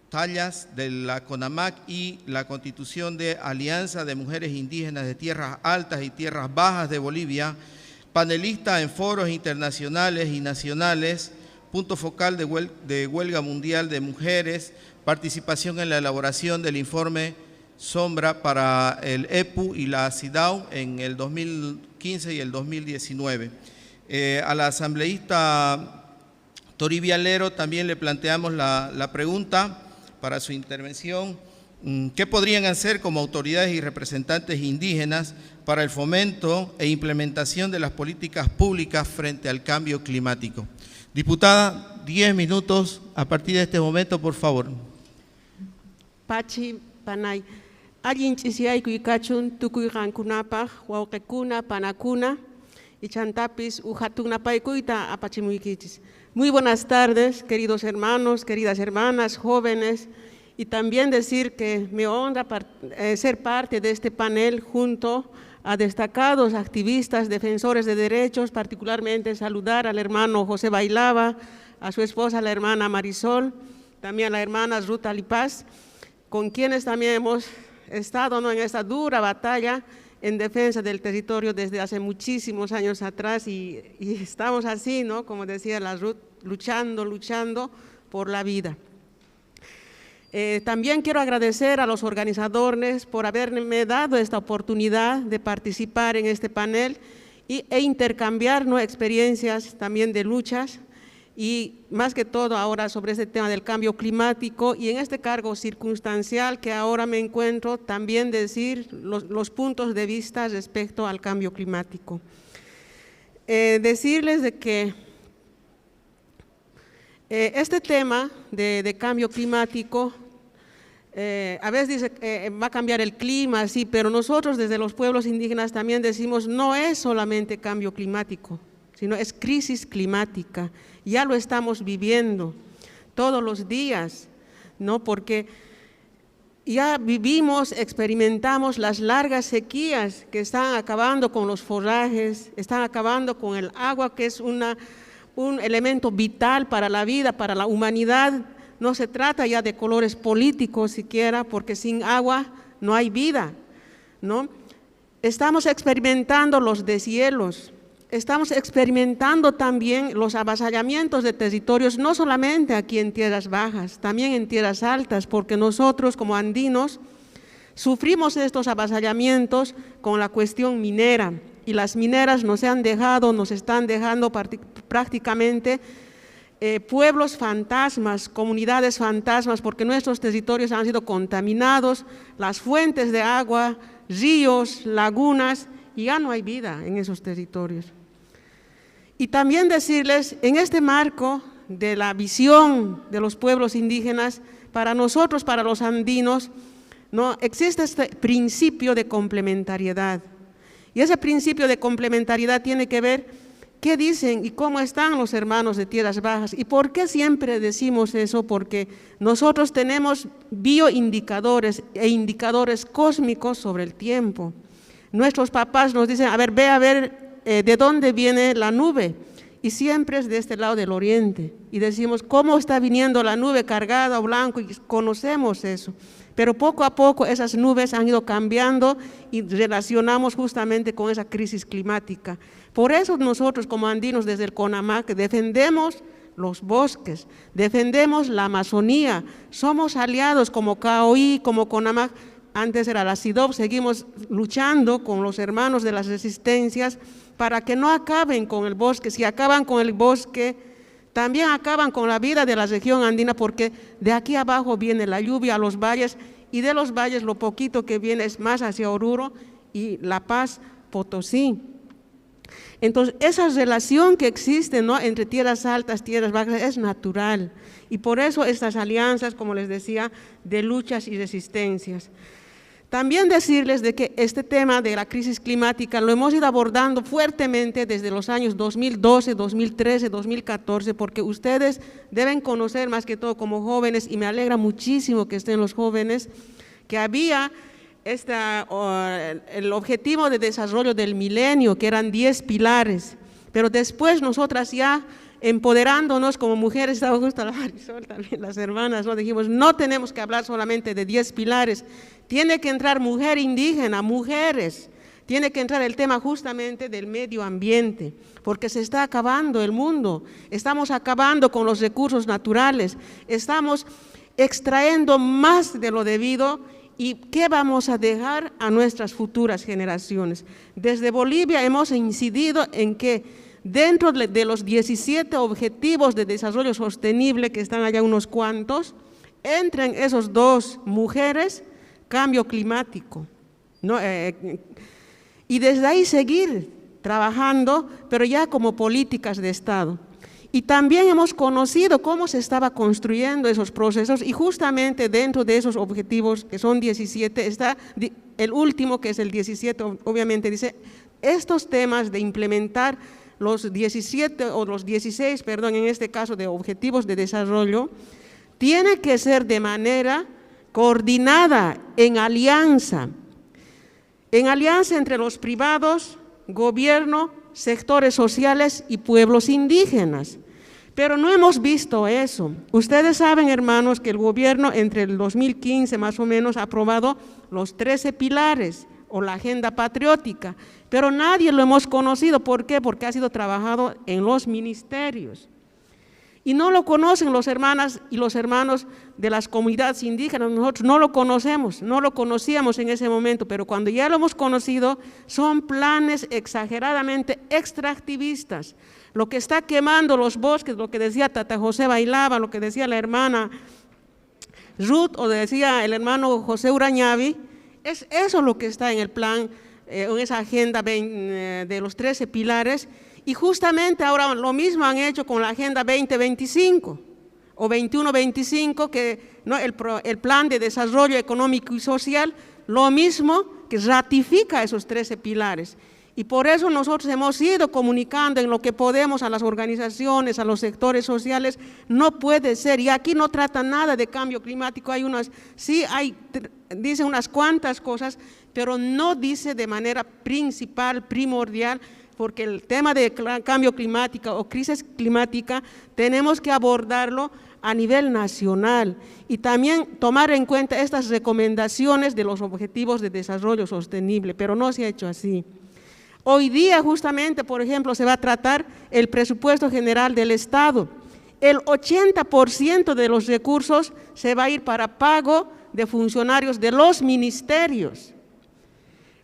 Tallas de la CONAMAC y la Constitución de Alianza de Mujeres Indígenas de Tierras Altas y Tierras Bajas de Bolivia, panelista en foros internacionales y nacionales, punto focal de huelga mundial de mujeres, participación en la elaboración del informe Sombra para el EPU y la CIDAW en el 2015 y el 2019. A la asambleísta Toribia Lero también le planteamos la pregunta para su intervención ¿Qué podrían hacer como autoridades y representantes indígenas para el fomento e implementación de las políticas públicas frente al cambio climático? Diputada, 10 minutos a partir de este momento, por favor. Pachi Panay. Allin chisiayku ikachun tukuy rankunapaj, wawqikuna, panakuna, y chantapis ujatunapaykuita apachimuykichis. Muy buenas tardes, queridos hermanos, queridas hermanas, jóvenes, y también decir que me honra ser parte de este panel junto a destacados activistas, defensores de derechos, particularmente saludar al hermano José Bailaba, a su esposa, la hermana Marisol, también a la hermana Ruth Alipaz, con quienes también hemos estado en esta dura batalla en defensa del territorio desde hace muchísimos años atrás y estamos así, ¿no? Como decía la Ruth, luchando por la vida. También quiero agradecer a los organizadores por haberme dado esta oportunidad de participar en este panel e intercambiar, ¿no?, experiencias también de luchas y más que todo ahora sobre este tema del cambio climático y en este cargo circunstancial que ahora me encuentro, también decir los puntos de vista respecto al cambio climático. Decirles de que este tema de cambio climático, a veces dice va a cambiar el clima, sí, pero nosotros desde los pueblos indígenas también decimos no es solamente cambio climático, sino es crisis climática. Ya lo estamos viviendo todos los días, ¿no? Porque ya vivimos, experimentamos las largas sequías que están acabando con los forrajes, están acabando con el agua, que es un elemento vital para la vida, para la humanidad. No se trata ya de colores políticos siquiera, porque sin agua no hay vida, ¿no? Estamos experimentando los deshielos, estamos experimentando también los avasallamientos de territorios, no solamente aquí en tierras bajas, también en tierras altas, porque nosotros como andinos sufrimos estos avasallamientos con la cuestión minera, y las mineras nos están dejando prácticamente pueblos fantasmas, comunidades fantasmas, porque nuestros territorios han sido contaminados, las fuentes de agua, ríos, lagunas, y ya no hay vida en esos territorios. Y también decirles, en este marco de la visión de los pueblos indígenas, para nosotros, para los andinos, ¿no?, existe este principio de complementariedad. Y ese principio de complementariedad tiene que ver qué dicen y cómo están los hermanos de tierras bajas. ¿Y por qué siempre decimos eso? Porque nosotros tenemos bioindicadores e indicadores cósmicos sobre el tiempo. Nuestros papás nos dicen, ve a ver de dónde viene la nube, y siempre es de este lado del oriente. Y decimos, ¿cómo está viniendo la nube cargada o blanco? Y conocemos eso. Pero poco a poco esas nubes han ido cambiando y relacionamos justamente con esa crisis climática. Por eso nosotros como andinos desde el CONAMAC defendemos los bosques, defendemos la Amazonía, somos aliados como CAOI, como CONAMAC, antes era la CIDOB, seguimos luchando con los hermanos de las resistencias para que no acaben con el bosque. Si acaban con el bosque, también acaban con la vida de la región andina, porque de aquí abajo viene la lluvia a los valles, y de los valles lo poquito que viene es más hacia Oruro y La Paz, Potosí. Entonces, esa relación que existe, ¿no?, entre tierras altas, tierras bajas, es natural. Y por eso estas alianzas, como les decía, de luchas y resistencias. También decirles de que este tema de la crisis climática lo hemos ido abordando fuertemente desde los años 2012, 2013, 2014, porque ustedes deben conocer más que todo como jóvenes, y me alegra muchísimo que estén los jóvenes, que había el objetivo de desarrollo del milenio, que eran 10 pilares, pero después nosotras ya empoderándonos como mujeres, estaba justo la Marisol también, las hermanas, ¿no?, dijimos, no tenemos que hablar solamente de 10 pilares, tiene que entrar mujer indígena, mujeres, tiene que entrar el tema justamente del medio ambiente, porque se está acabando el mundo, estamos acabando con los recursos naturales, estamos extrayendo más de lo debido. ¿Y qué vamos a dejar a nuestras futuras generaciones? Desde Bolivia hemos incidido en que dentro de los 17 objetivos de desarrollo sostenible, que están allá unos cuantos, entren esos 2 mujeres, cambio climático, ¿no? Y desde ahí seguir trabajando, pero ya como políticas de Estado. Y también hemos conocido cómo se estaba construyendo esos procesos y justamente dentro de esos objetivos, que son 17, está el último, que es el 17, obviamente dice, estos temas de implementar los 17 o los 16, perdón, en este caso de objetivos de desarrollo, tiene que ser de manera coordinada, en alianza entre los privados, gobierno, sectores sociales y pueblos indígenas. Pero no hemos visto eso. Ustedes saben, hermanos, que el gobierno entre el 2015 más o menos ha aprobado los 13 pilares o la agenda patriótica, pero nadie lo hemos conocido. ¿Por qué? Porque ha sido trabajado en los ministerios. Y no lo conocen las hermanas y los hermanos de las comunidades indígenas, nosotros no lo conocemos, no lo conocíamos en ese momento, pero cuando ya lo hemos conocido, son planes exageradamente extractivistas. Lo que está quemando los bosques, lo que decía Tata José Bailaba, lo que decía la hermana Ruth o decía el hermano José Urañavi, es eso lo que está en el plan, en esa agenda de los 13 pilares. Y justamente ahora lo mismo han hecho con la Agenda 2025 o 21-25, que, ¿no? el Plan de Desarrollo Económico y Social, lo mismo que ratifica esos 13 pilares. Y por eso nosotros hemos ido comunicando en lo que podemos a las organizaciones, a los sectores sociales. No puede ser, y aquí no trata nada de cambio climático, dice unas cuantas cosas, pero no dice de manera principal, primordial, porque el tema de cambio climático o crisis climática tenemos que abordarlo a nivel nacional y también tomar en cuenta estas recomendaciones de los Objetivos de Desarrollo Sostenible, pero no se ha hecho así. Hoy día justamente, por ejemplo, se va a tratar el presupuesto general del Estado. El 80% de los recursos se va a ir para pago de funcionarios de los ministerios.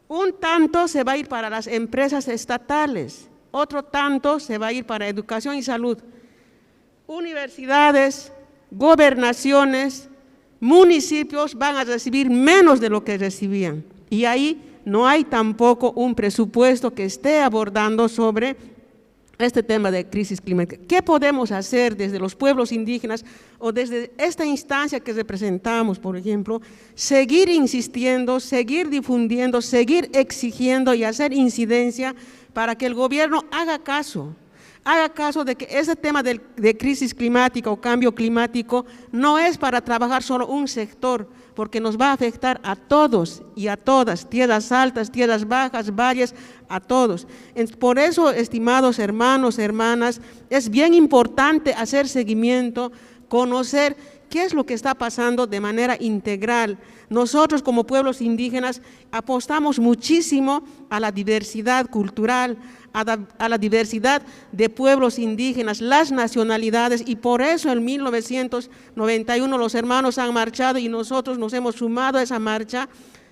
Un tanto se va a ir para las empresas estatales, otro tanto se va a ir para educación y salud. Universidades, gobernaciones, municipios van a recibir menos de lo que recibían. Y ahí no hay tampoco un presupuesto que esté abordando sobre este tema de crisis climática. ¿Qué podemos hacer desde los pueblos indígenas o desde esta instancia que representamos, por ejemplo? Seguir insistiendo, seguir difundiendo, seguir exigiendo y hacer incidencia para que el gobierno haga caso de que ese tema de crisis climática o cambio climático no es para trabajar solo un sector, porque nos va a afectar a todos y a todas, tierras altas, tierras bajas, valles, a todos. Por eso, estimados hermanos, hermanas, es bien importante hacer seguimiento, conocer qué es lo que está pasando de manera integral. Nosotros como pueblos indígenas apostamos muchísimo a la diversidad cultural, a la diversidad de pueblos indígenas, las nacionalidades, y por eso en 1991 los hermanos han marchado y nosotros nos hemos sumado a esa marcha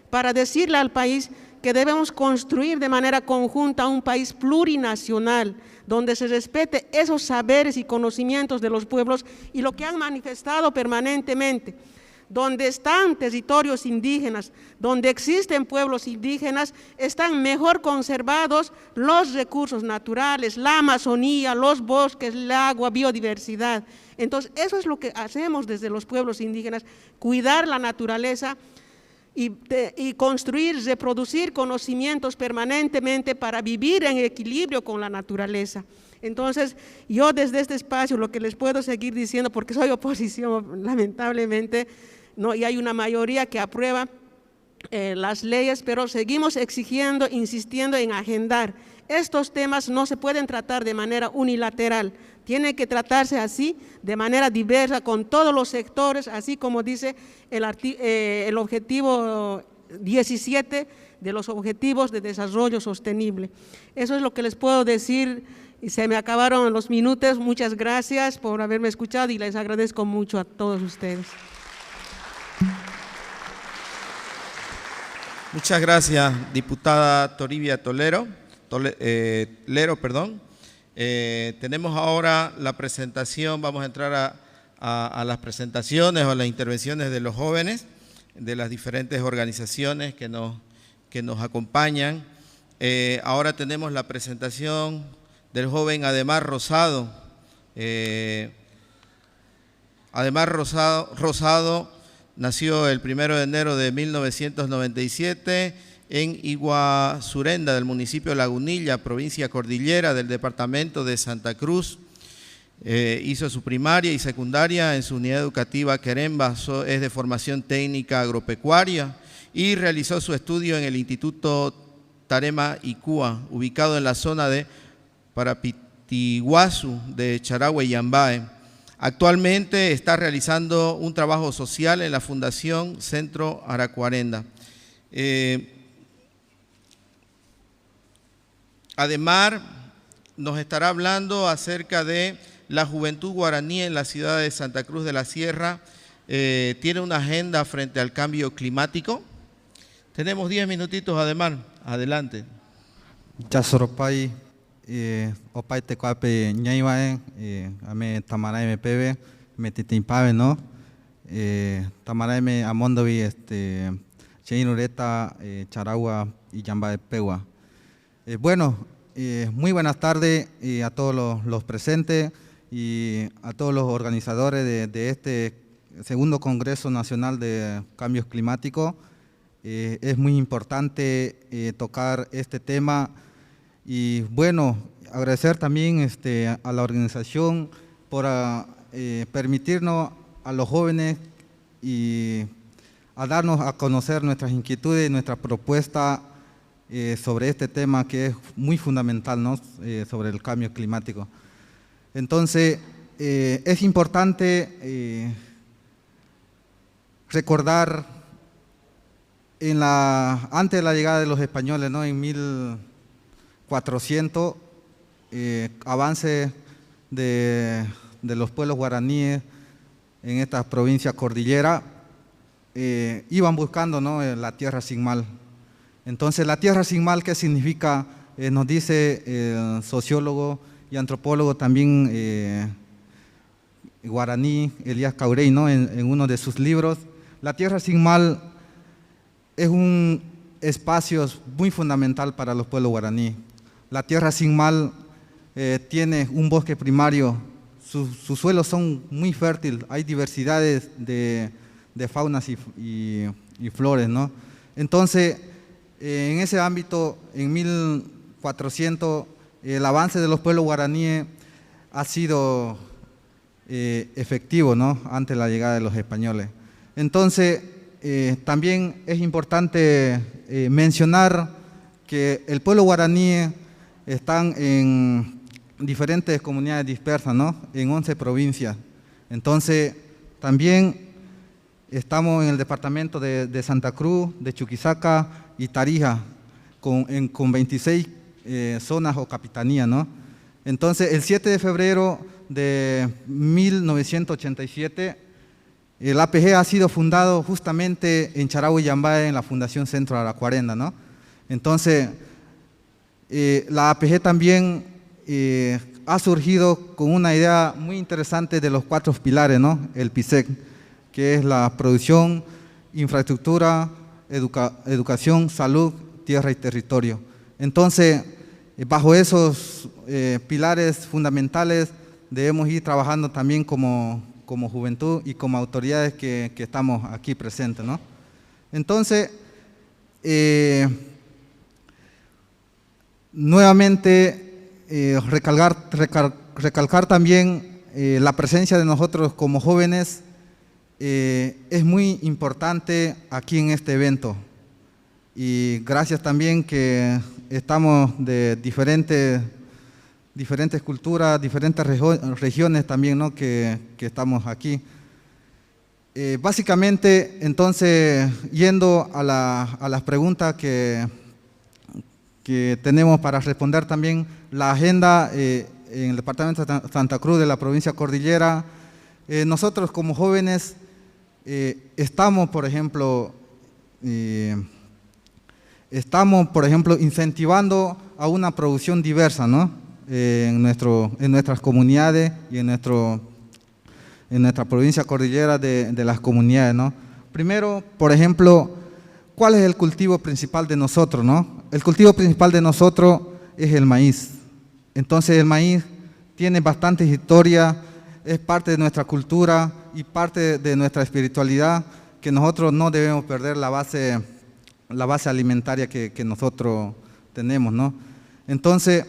para decirle al país que debemos construir de manera conjunta un país plurinacional, donde se respete esos saberes y conocimientos de los pueblos y lo que han manifestado permanentemente. Donde están territorios indígenas, donde existen pueblos indígenas, están mejor conservados los recursos naturales, la Amazonía, los bosques, el agua, biodiversidad. Entonces, eso es lo que hacemos desde los pueblos indígenas, cuidar la naturaleza y construir, reproducir conocimientos permanentemente para vivir en equilibrio con la naturaleza. Entonces, yo desde este espacio lo que les puedo seguir diciendo, porque soy oposición, lamentablemente, ¿no? Y hay una mayoría que aprueba las leyes, pero seguimos exigiendo, insistiendo en agendar. Estos temas no se pueden tratar de manera unilateral, tiene que tratarse así, de manera diversa, con todos los sectores, así como dice el objetivo 17 de los Objetivos de Desarrollo Sostenible. Eso es lo que les puedo decir, y se me acabaron los minutos. Muchas gracias por haberme escuchado y les agradezco mucho a todos ustedes. Muchas gracias, diputada Toribia Lero. Tenemos ahora la presentación, vamos a entrar a las presentaciones o a las intervenciones de los jóvenes. de las diferentes organizaciones que nos acompañan. Ahora tenemos la presentación del joven Ademar Rosado. Ademar Rosado nació el 1 de enero de 1997 en Iguazurenda, del municipio de Lagunilla, provincia Cordillera, del departamento de Santa Cruz. Hizo su primaria y secundaria en su unidad educativa Queremba, es de formación técnica agropecuaria, y realizó su estudio en el Instituto Tarema Icúa, ubicado en la zona de Parapitiguazú de Charagüe y Yambae. Actualmente está realizando un trabajo social en la Fundación Centro Aracuarenda. Ademar nos estará hablando acerca de la juventud guaraní en la ciudad de Santa Cruz de la Sierra. Tiene una agenda frente al cambio climático. Tenemos 10 minutitos, Ademar. Adelante. Chasoropay, opay te cuape ñaiwae, ame tamaray me pebe, me titimpabe, ¿no? Tamaray me amondovi, cheinureta, charagua y yamba de pegua. Bueno, muy buenas tardes a todos los presentes y a todos los organizadores de este segundo Congreso Nacional de Cambios Climáticos. Es muy importante tocar este tema y bueno, agradecer también a la organización por permitirnos a los jóvenes y a darnos a conocer nuestras inquietudes y nuestra propuesta sobre este tema que es muy fundamental, ¿no? Sobre el cambio climático. Entonces, es importante recordar antes de la llegada de los españoles, ¿no? En 1400, avance de los pueblos guaraníes en estas provincias cordilleras, iban buscando, ¿no? La tierra sin mal. Entonces, la tierra sin mal, ¿qué significa? Nos dice el sociólogo y antropólogo también guaraní, Elías Caurey, ¿no? En uno de sus libros, la tierra sin mal es un espacio muy fundamental para los pueblos guaraní. La tierra sin mal tiene un bosque primario, sus suelos son muy fértiles, hay diversidades de faunas y flores, ¿no? Entonces, en ese ámbito, en 1400, el avance de los pueblos guaraníes ha sido efectivo, ¿no? Ante la llegada de los españoles. Entonces, también es importante mencionar que el pueblo guaraní están en diferentes comunidades dispersas, ¿no? En 11 provincias. Entonces, también estamos en el departamento de Santa Cruz, de Chuquisaca y Tarija, con 26 zonas o capitanías, ¿no? Entonces, el 7 de febrero de 1987, el APG ha sido fundado justamente en Charagüe y Yambae, en la Fundación Centro Aracuarenda, ¿no? Entonces, la APG también ha surgido con una idea muy interesante de los 4 pilares, ¿no? El PISEC, que es la producción, infraestructura, educación, salud, tierra y territorio. Entonces, bajo esos pilares fundamentales debemos ir trabajando también como juventud y como autoridades que estamos aquí presentes, ¿no? Entonces, nuevamente recalcar también la presencia de nosotros como jóvenes es muy importante aquí en este evento. Y gracias también que estamos de diferentes culturas, diferentes regiones también, ¿no? que estamos aquí. Básicamente, entonces, yendo a las preguntas que tenemos para responder también, la agenda en el departamento de Santa Cruz de la provincia Cordillera, nosotros como jóvenes estamos, por ejemplo, incentivando a una producción diversa, ¿no? En nuestras comunidades y en nuestra provincia cordillera de las comunidades, ¿no? Primero, por ejemplo, ¿cuál es el cultivo principal de nosotros, no? El cultivo principal de nosotros es el maíz. Entonces el maíz tiene bastante historia, es parte de nuestra cultura y parte de nuestra espiritualidad, que nosotros no debemos perder la base alimentaria que nosotros tenemos, ¿no? Entonces,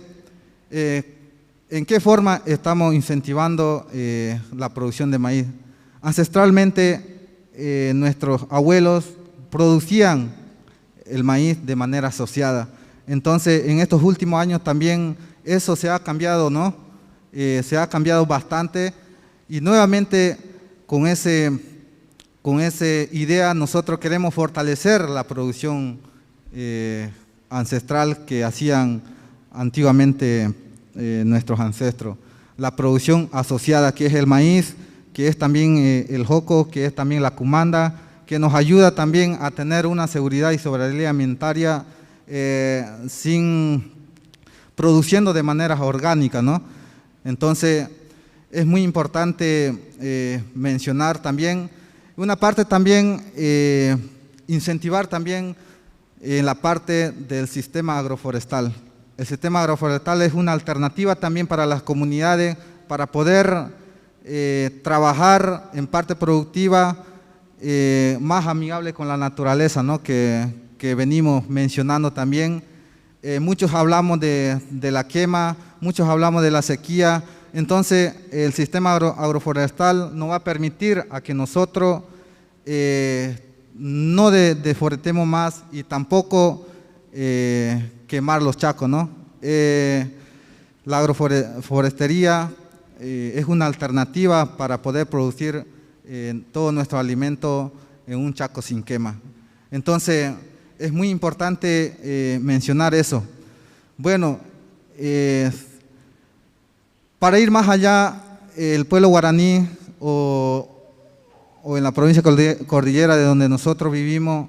¿en qué forma estamos incentivando la producción de maíz? Ancestralmente, nuestros abuelos producían el maíz de manera asociada. Entonces, en estos últimos años también eso se ha cambiado, ¿no? Se ha cambiado bastante y nuevamente con esa idea nosotros queremos fortalecer la producción ancestral que hacían antiguamente nuestros ancestros. La producción asociada, que es el maíz, que es también el joco, que es también la cumanda, que nos ayuda también a tener una seguridad y soberanía alimentaria produciendo de manera orgánica, ¿no? Entonces, es muy importante mencionar también, una parte también, incentivar también en la parte del sistema agroforestal. El sistema agroforestal es una alternativa también para las comunidades, para poder trabajar en parte productiva más amigable con la naturaleza, ¿no? que venimos mencionando también. Muchos hablamos de la quema, muchos hablamos de la sequía. Entonces, el sistema agroforestal nos va a permitir a que nosotros no deforestemos más y tampoco quemar los chacos, ¿no? La agroforestería es una alternativa para poder producir todo nuestro alimento en un chaco sin quema. Entonces, es muy importante mencionar eso. Bueno, para ir más allá, el pueblo guaraní o en la provincia cordillera de donde nosotros vivimos,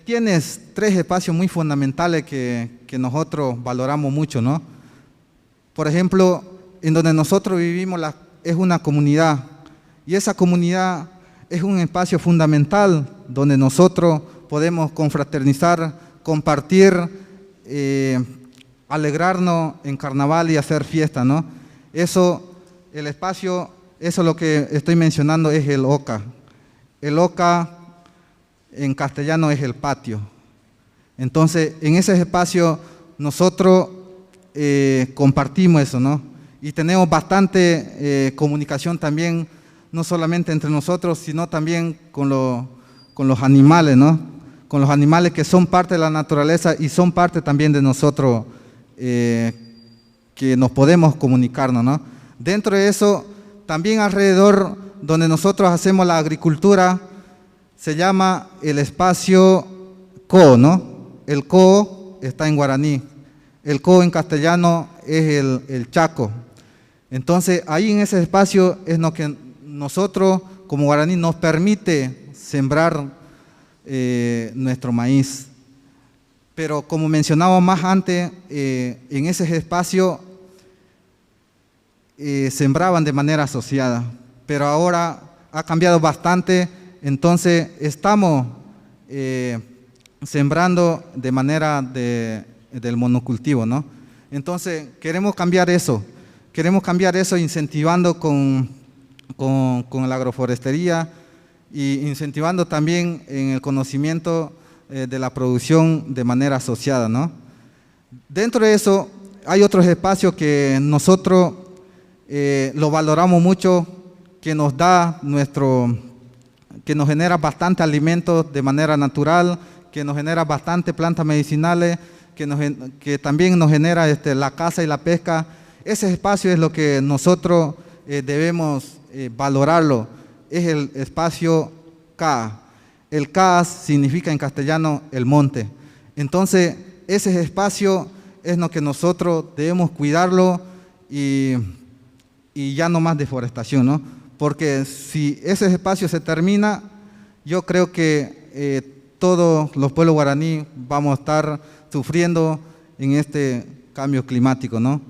tienes 3 espacios muy fundamentales que nosotros valoramos mucho, ¿no? Por ejemplo, en donde nosotros vivimos es una comunidad, y esa comunidad es un espacio fundamental donde nosotros podemos confraternizar, compartir, alegrarnos en carnaval y hacer fiesta, ¿no? El espacio, eso lo que estoy mencionando es el oca. El oca en castellano es el patio. Entonces, en ese espacio nosotros compartimos eso, ¿no? Y tenemos bastante comunicación también, no solamente entre nosotros, sino también con los animales, ¿no? Con los animales que son parte de la naturaleza y son parte también de nosotros, que nos podemos comunicarnos, ¿no? Dentro de eso, también alrededor donde nosotros hacemos la agricultura, se llama el espacio Co, ¿no? El Co está en guaraní, el Co en castellano es el Chaco. Entonces, ahí en ese espacio es lo que nosotros como guaraní nos permite sembrar nuestro maíz. Pero como mencionaba más antes, en ese espacio sembraban de manera asociada, pero ahora ha cambiado bastante, entonces estamos sembrando de manera del monocultivo, ¿no? Entonces queremos cambiar eso incentivando con la agroforestería y incentivando también en el conocimiento de la producción de manera asociada, ¿no? Dentro de eso hay otros espacios que nosotros lo valoramos mucho, que nos genera bastante alimentos de manera natural, que nos genera bastante plantas medicinales, que también nos genera la caza y la pesca. Ese espacio es lo que nosotros debemos valorarlo, es el espacio Ka. El Ka significa en castellano el monte. Entonces, ese espacio es lo que nosotros debemos cuidarlo y ya no más deforestación, ¿no? Porque si ese espacio se termina, yo creo que todos los pueblos guaraní vamos a estar sufriendo en este cambio climático, ¿no?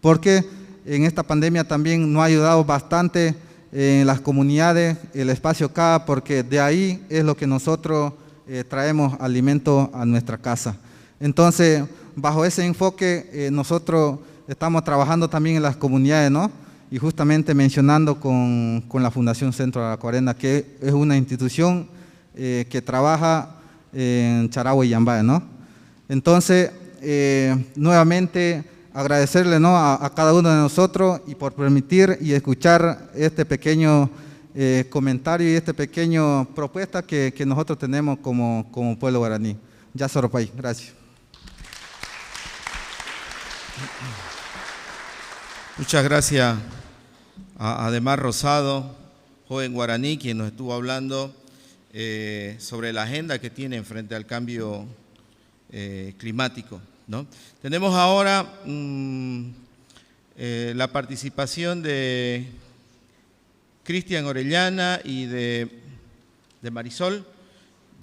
Porque en esta pandemia también nos ha ayudado bastante en las comunidades, el espacio K, porque de ahí es lo que nosotros traemos alimento a nuestra casa. Entonces, bajo ese enfoque, nosotros estamos trabajando también en las comunidades, ¿no? Y justamente mencionando con la Fundación Centro de la Cuarenda, que es una institución que trabaja en Charagua y Yambay, ¿no? Entonces, nuevamente agradecerle, ¿no?, a cada uno de nosotros y por permitir y escuchar este pequeño comentario y esta pequeña propuesta que nosotros tenemos como pueblo guaraní. Ya Soropay, gracias. Muchas gracias a Ademar Rosado, joven guaraní, quien nos estuvo hablando sobre la agenda que tienen frente al cambio climático, ¿no? Tenemos ahora la participación de Cristian Orellana y de Marisol,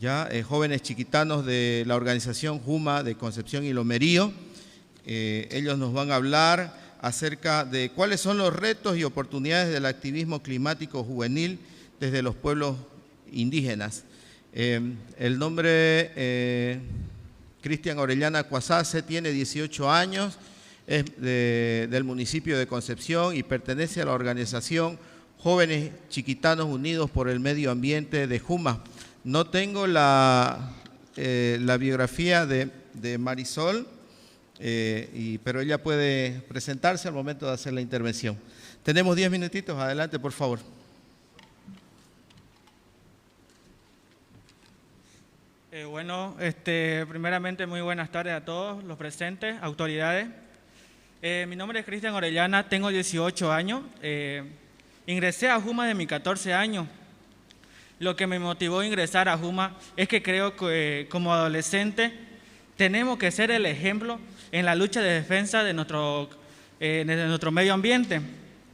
ya jóvenes chiquitanos de la organización Juma de Concepción y Lomerío. Ellos nos van a hablar acerca de cuáles son los retos y oportunidades del activismo climático juvenil desde los pueblos indígenas. El nombre Cristian Orellana Cuasase tiene 18 años, es del municipio de Concepción y pertenece a la organización Jóvenes Chiquitanos Unidos por el Medio Ambiente de Juma. No tengo la biografía de Marisol, pero ella puede presentarse al momento de hacer la intervención. Tenemos 10 minutitos, adelante por favor. Primeramente muy buenas tardes a todos los presentes, autoridades. Mi nombre es Cristian Orellana, tengo 18 años. Ingresé a Juma de mis 14 años. Lo que me motivó a ingresar a Juma es que creo que como adolescente tenemos que ser el ejemplo en la lucha de defensa de nuestro medio ambiente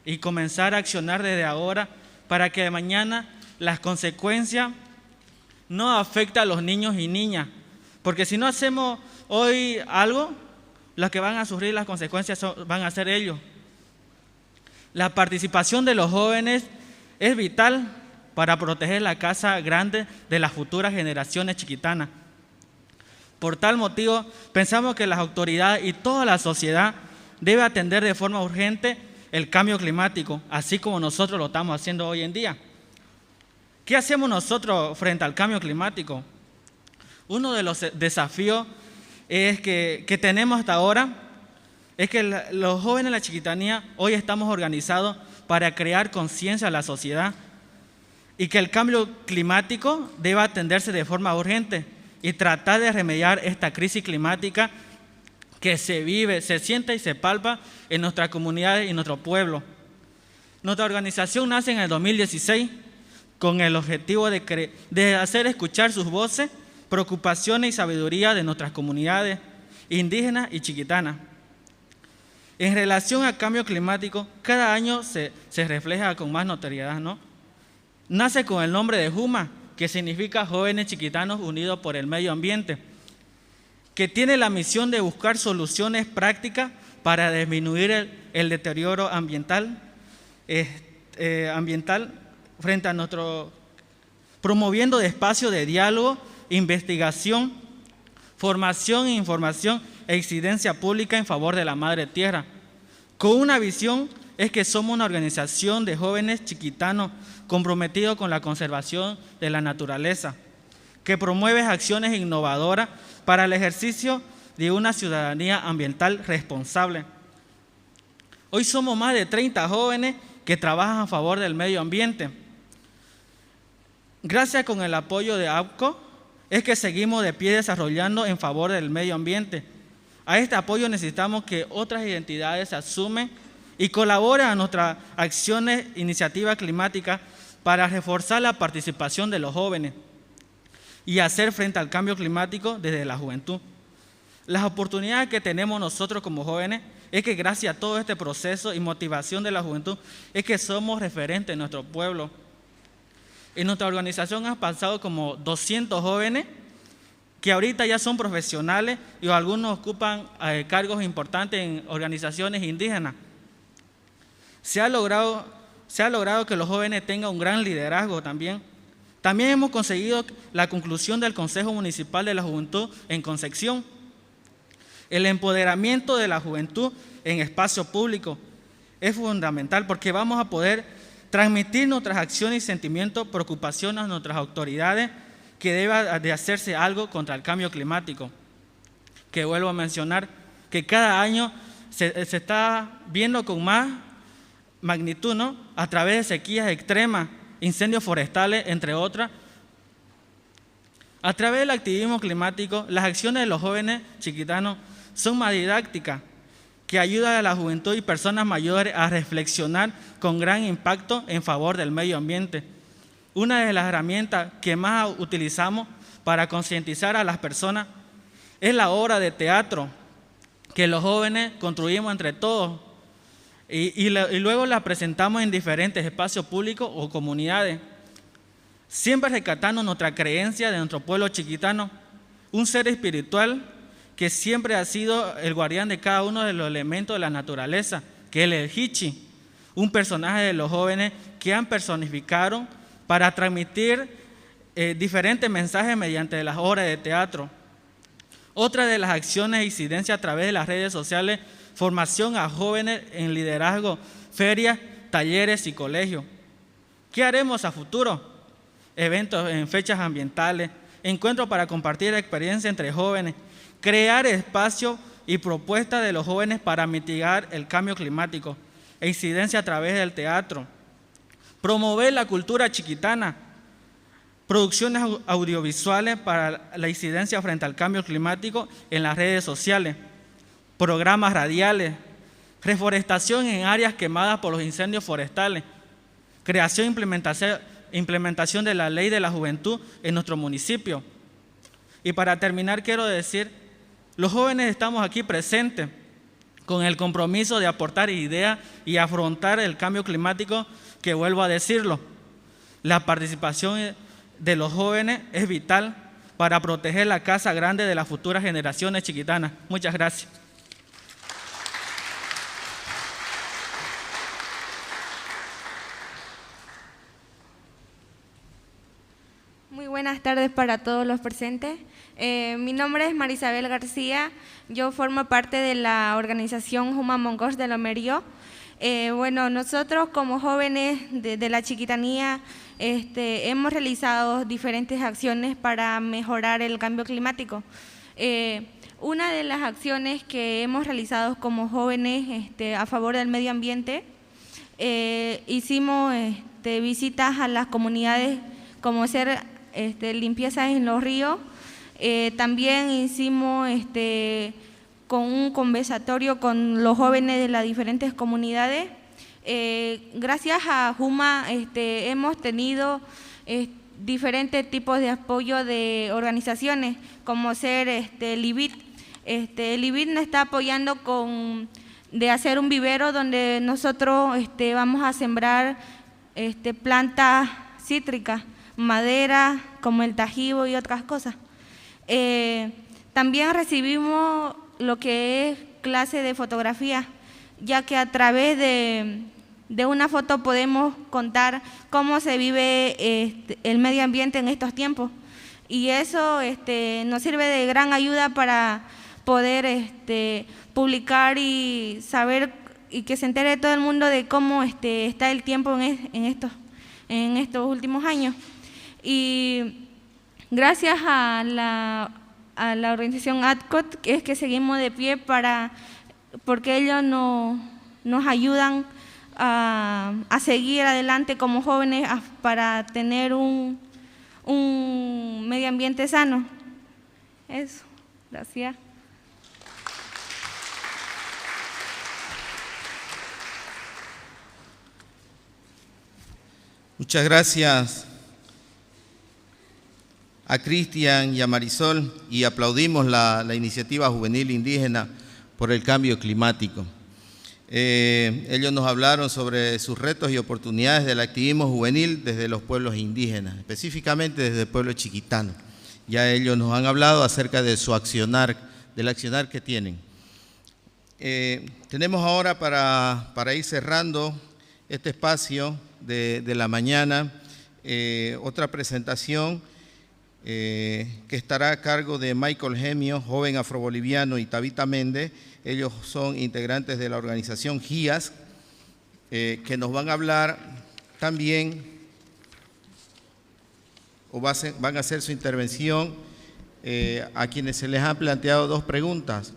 y comenzar a accionar desde ahora para que de mañana las consecuencias no afecten a los niños y niñas. Porque si no hacemos hoy algo, los que van a sufrir las consecuencias van a ser ellos. La participación de los jóvenes es vital para proteger la casa grande de las futuras generaciones chiquitanas. Por tal motivo, pensamos que las autoridades y toda la sociedad debe atender de forma urgente el cambio climático, así como nosotros lo estamos haciendo hoy en día. ¿Qué hacemos nosotros frente al cambio climático? Uno de los desafíos que tenemos hasta ahora es que los jóvenes de la chiquitanía hoy estamos organizados para crear conciencia a la sociedad y que el cambio climático debe atenderse de forma urgente y tratar de remediar esta crisis climática que se vive, se siente y se palpa en nuestras comunidades y en nuestro pueblo. Nuestra organización nace en el 2016 con el objetivo de hacer escuchar sus voces, preocupaciones y sabiduría de nuestras comunidades indígenas y chiquitanas. En relación al cambio climático, cada año se refleja con más notoriedad, ¿no? Nace con el nombre de Juma, que significa Jóvenes Chiquitanos Unidos por el Medio Ambiente, que tiene la misión de buscar soluciones prácticas para disminuir el deterioro ambiental frente a promoviendo espacios de diálogo, investigación, formación, información e incidencia pública en favor de la Madre Tierra. Con una visión es que somos una organización de jóvenes chiquitanos comprometidos con la conservación de la naturaleza, que promueve acciones innovadoras para el ejercicio de una ciudadanía ambiental responsable. Hoy somos más de 30 jóvenes que trabajan a favor del medio ambiente. Gracias con el apoyo de APCO, es que seguimos de pie desarrollando en favor del medio ambiente. A este apoyo necesitamos que otras identidades se asumen y colaboren a nuestras acciones, iniciativas climáticas para reforzar la participación de los jóvenes y hacer frente al cambio climático desde la juventud. Las oportunidades que tenemos nosotros como jóvenes es que gracias a todo este proceso y motivación de la juventud es que somos referentes en nuestro pueblo. En nuestra organización han pasado como 200 jóvenes que ahorita ya son profesionales y algunos ocupan cargos importantes en organizaciones indígenas. Se ha logrado se ha logrado que los jóvenes tengan un gran liderazgo también. También hemos conseguido la conclusión del Consejo Municipal de la Juventud en Concepción. El empoderamiento de la juventud en espacio público es fundamental porque vamos a poder transmitir nuestras acciones y sentimientos, preocupaciones a nuestras autoridades que deba de hacerse algo contra el cambio climático. Que vuelvo a mencionar que cada año se está viendo con más magnitud, ¿no?, a través de sequías extremas, incendios forestales, entre otras. A través del activismo climático, las acciones de los jóvenes chiquitanos son más didácticas, que ayudan a la juventud y personas mayores a reflexionar con gran impacto en favor del medio ambiente. Una de las herramientas que más utilizamos para concientizar a las personas es la obra de teatro que los jóvenes construimos entre todos y luego la presentamos en diferentes espacios públicos o comunidades, siempre rescatando nuestra creencia de nuestro pueblo chiquitano, un ser espiritual que siempre ha sido el guardián de cada uno de los elementos de la naturaleza, que es el Hichi, un personaje de los jóvenes que han personificado para transmitir diferentes mensajes mediante las obras de teatro. Otra de las acciones e incidencias a través de las redes sociales, formación a jóvenes en liderazgo, ferias, talleres y colegios. ¿Qué haremos a futuro? Eventos en fechas ambientales, encuentros para compartir experiencias entre jóvenes, crear espacios y propuestas de los jóvenes para mitigar el cambio climático e incidencia a través del teatro. Promover la cultura chiquitana, producciones audiovisuales para la incidencia frente al cambio climático en las redes sociales, programas radiales, reforestación en áreas quemadas por los incendios forestales, creación e implementación de la ley de la juventud en nuestro municipio. Y para terminar quiero decir, los jóvenes estamos aquí presentes con el compromiso de aportar ideas y afrontar el cambio climático, que vuelvo a decirlo, la participación de los jóvenes es vital para proteger la casa grande de las futuras generaciones chiquitanas. Muchas gracias. Muy buenas tardes para todos los presentes. Mi nombre es Marisabel García, yo formo parte de la organización Juma Mongos de Lomerío. Bueno, nosotros como jóvenes de la chiquitanía hemos realizado diferentes acciones para mejorar el cambio climático. Una de las acciones que hemos realizado como jóvenes a favor del medio ambiente, hicimos visitas a las comunidades como hacer limpiezas en los ríos. También hicimos con un conversatorio con los jóvenes de las diferentes comunidades. Gracias a Juma hemos tenido diferentes tipos de apoyo de organizaciones, como ser el IBIT. El IBIT nos está apoyando de hacer un vivero donde nosotros vamos a sembrar plantas cítricas, madera como el tajibo y otras cosas. También recibimos lo que es clase de fotografía, ya que a través de una foto podemos contar cómo se vive el medio ambiente en estos tiempos, y eso nos sirve de gran ayuda para poder publicar y saber y que se entere todo el mundo de cómo está el tiempo en estos últimos años. Y gracias a la organización ADCOT es que seguimos de pie porque ellos nos ayudan a seguir adelante como jóvenes para tener un medio ambiente sano. Eso, gracias. Muchas gracias a Cristian y a Marisol, y aplaudimos la iniciativa juvenil indígena por el cambio climático. Ellos nos hablaron sobre sus retos y oportunidades del activismo juvenil desde los pueblos indígenas, específicamente desde el pueblo chiquitano. Ya ellos nos han hablado acerca de su accionar, del accionar que tienen. Tenemos ahora para ir cerrando este espacio de la mañana, otra presentación que estará a cargo de Michael Gemio, joven afroboliviano, y Tabita Méndez. Ellos son integrantes de la organización GIAS, que nos van a hablar también, o van a hacer su intervención a quienes se les han planteado dos preguntas.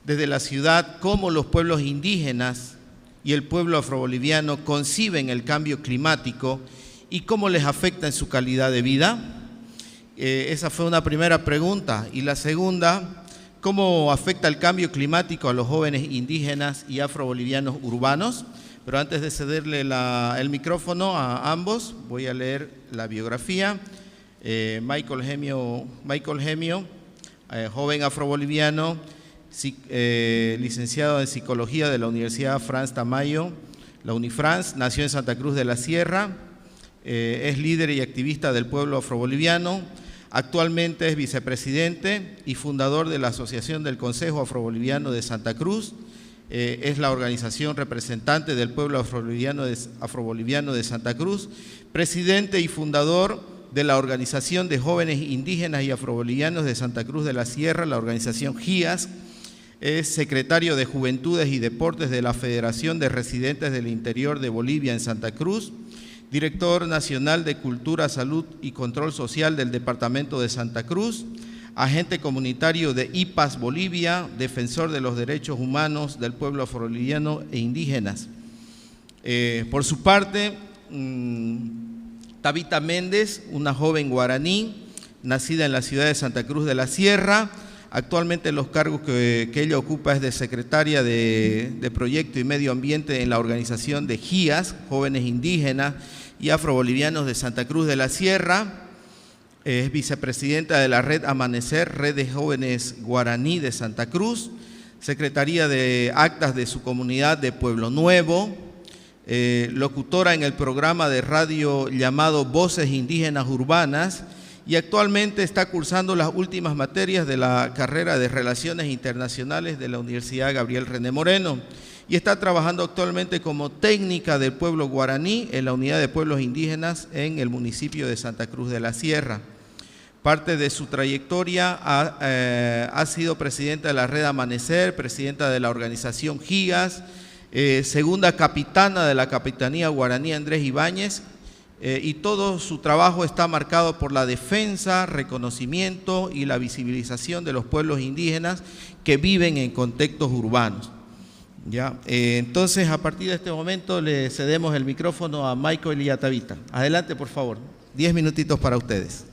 Desde la ciudad, ¿cómo los pueblos indígenas y el pueblo afroboliviano conciben el cambio climático y cómo les afecta en su calidad de vida? Esa fue una primera pregunta. Y la segunda, ¿cómo afecta el cambio climático a los jóvenes indígenas y afrobolivianos urbanos? Pero antes de cederle el micrófono a ambos, voy a leer la biografía. Michael Gemio, joven afroboliviano, licenciado en Psicología de la Universidad Franz Tamayo, la Unifrance, nació en Santa Cruz de la Sierra, es líder y activista del pueblo afroboliviano, actualmente es vicepresidente y fundador de la Asociación del Consejo Afroboliviano de Santa Cruz, es la organización representante del pueblo afroboliviano de Santa Cruz, presidente y fundador de la Organización de Jóvenes Indígenas y Afrobolivianos de Santa Cruz de la Sierra, la organización GIAS, es secretario de Juventudes y Deportes de la Federación de Residentes del Interior de Bolivia en Santa Cruz, director nacional de Cultura, Salud y Control Social del Departamento de Santa Cruz, agente comunitario de IPAS Bolivia, defensor de los derechos humanos del pueblo afroboliviano e indígenas. Por su parte, Tabita Méndez, una joven guaraní, nacida en la ciudad de Santa Cruz de la Sierra. Actualmente los cargos que ella ocupa es de secretaria de Proyecto y Medio Ambiente en la organización de GIAS, Jóvenes Indígenas y Afrobolivianos de Santa Cruz de la Sierra. Es vicepresidenta de la Red Amanecer, Red de Jóvenes Guaraní de Santa Cruz, secretaría de Actas de su comunidad de Pueblo Nuevo, locutora en el programa de radio llamado Voces Indígenas Urbanas, y actualmente está cursando las últimas materias de la carrera de Relaciones Internacionales de la Universidad Gabriel René Moreno, y está trabajando actualmente como técnica del pueblo guaraní en la Unidad de Pueblos Indígenas en el municipio de Santa Cruz de la Sierra. Parte de su trayectoria ha sido presidenta de la Red Amanecer, presidenta de la organización GIAS, segunda capitana de la Capitanía Guaraní Andrés Ibáñez, y todo su trabajo está marcado por la defensa, reconocimiento y la visibilización de los pueblos indígenas que viven en contextos urbanos. ¿Ya? Entonces, a partir de este momento le cedemos el micrófono a Michael y a Tabita. Adelante, por favor. 10 minutitos para ustedes.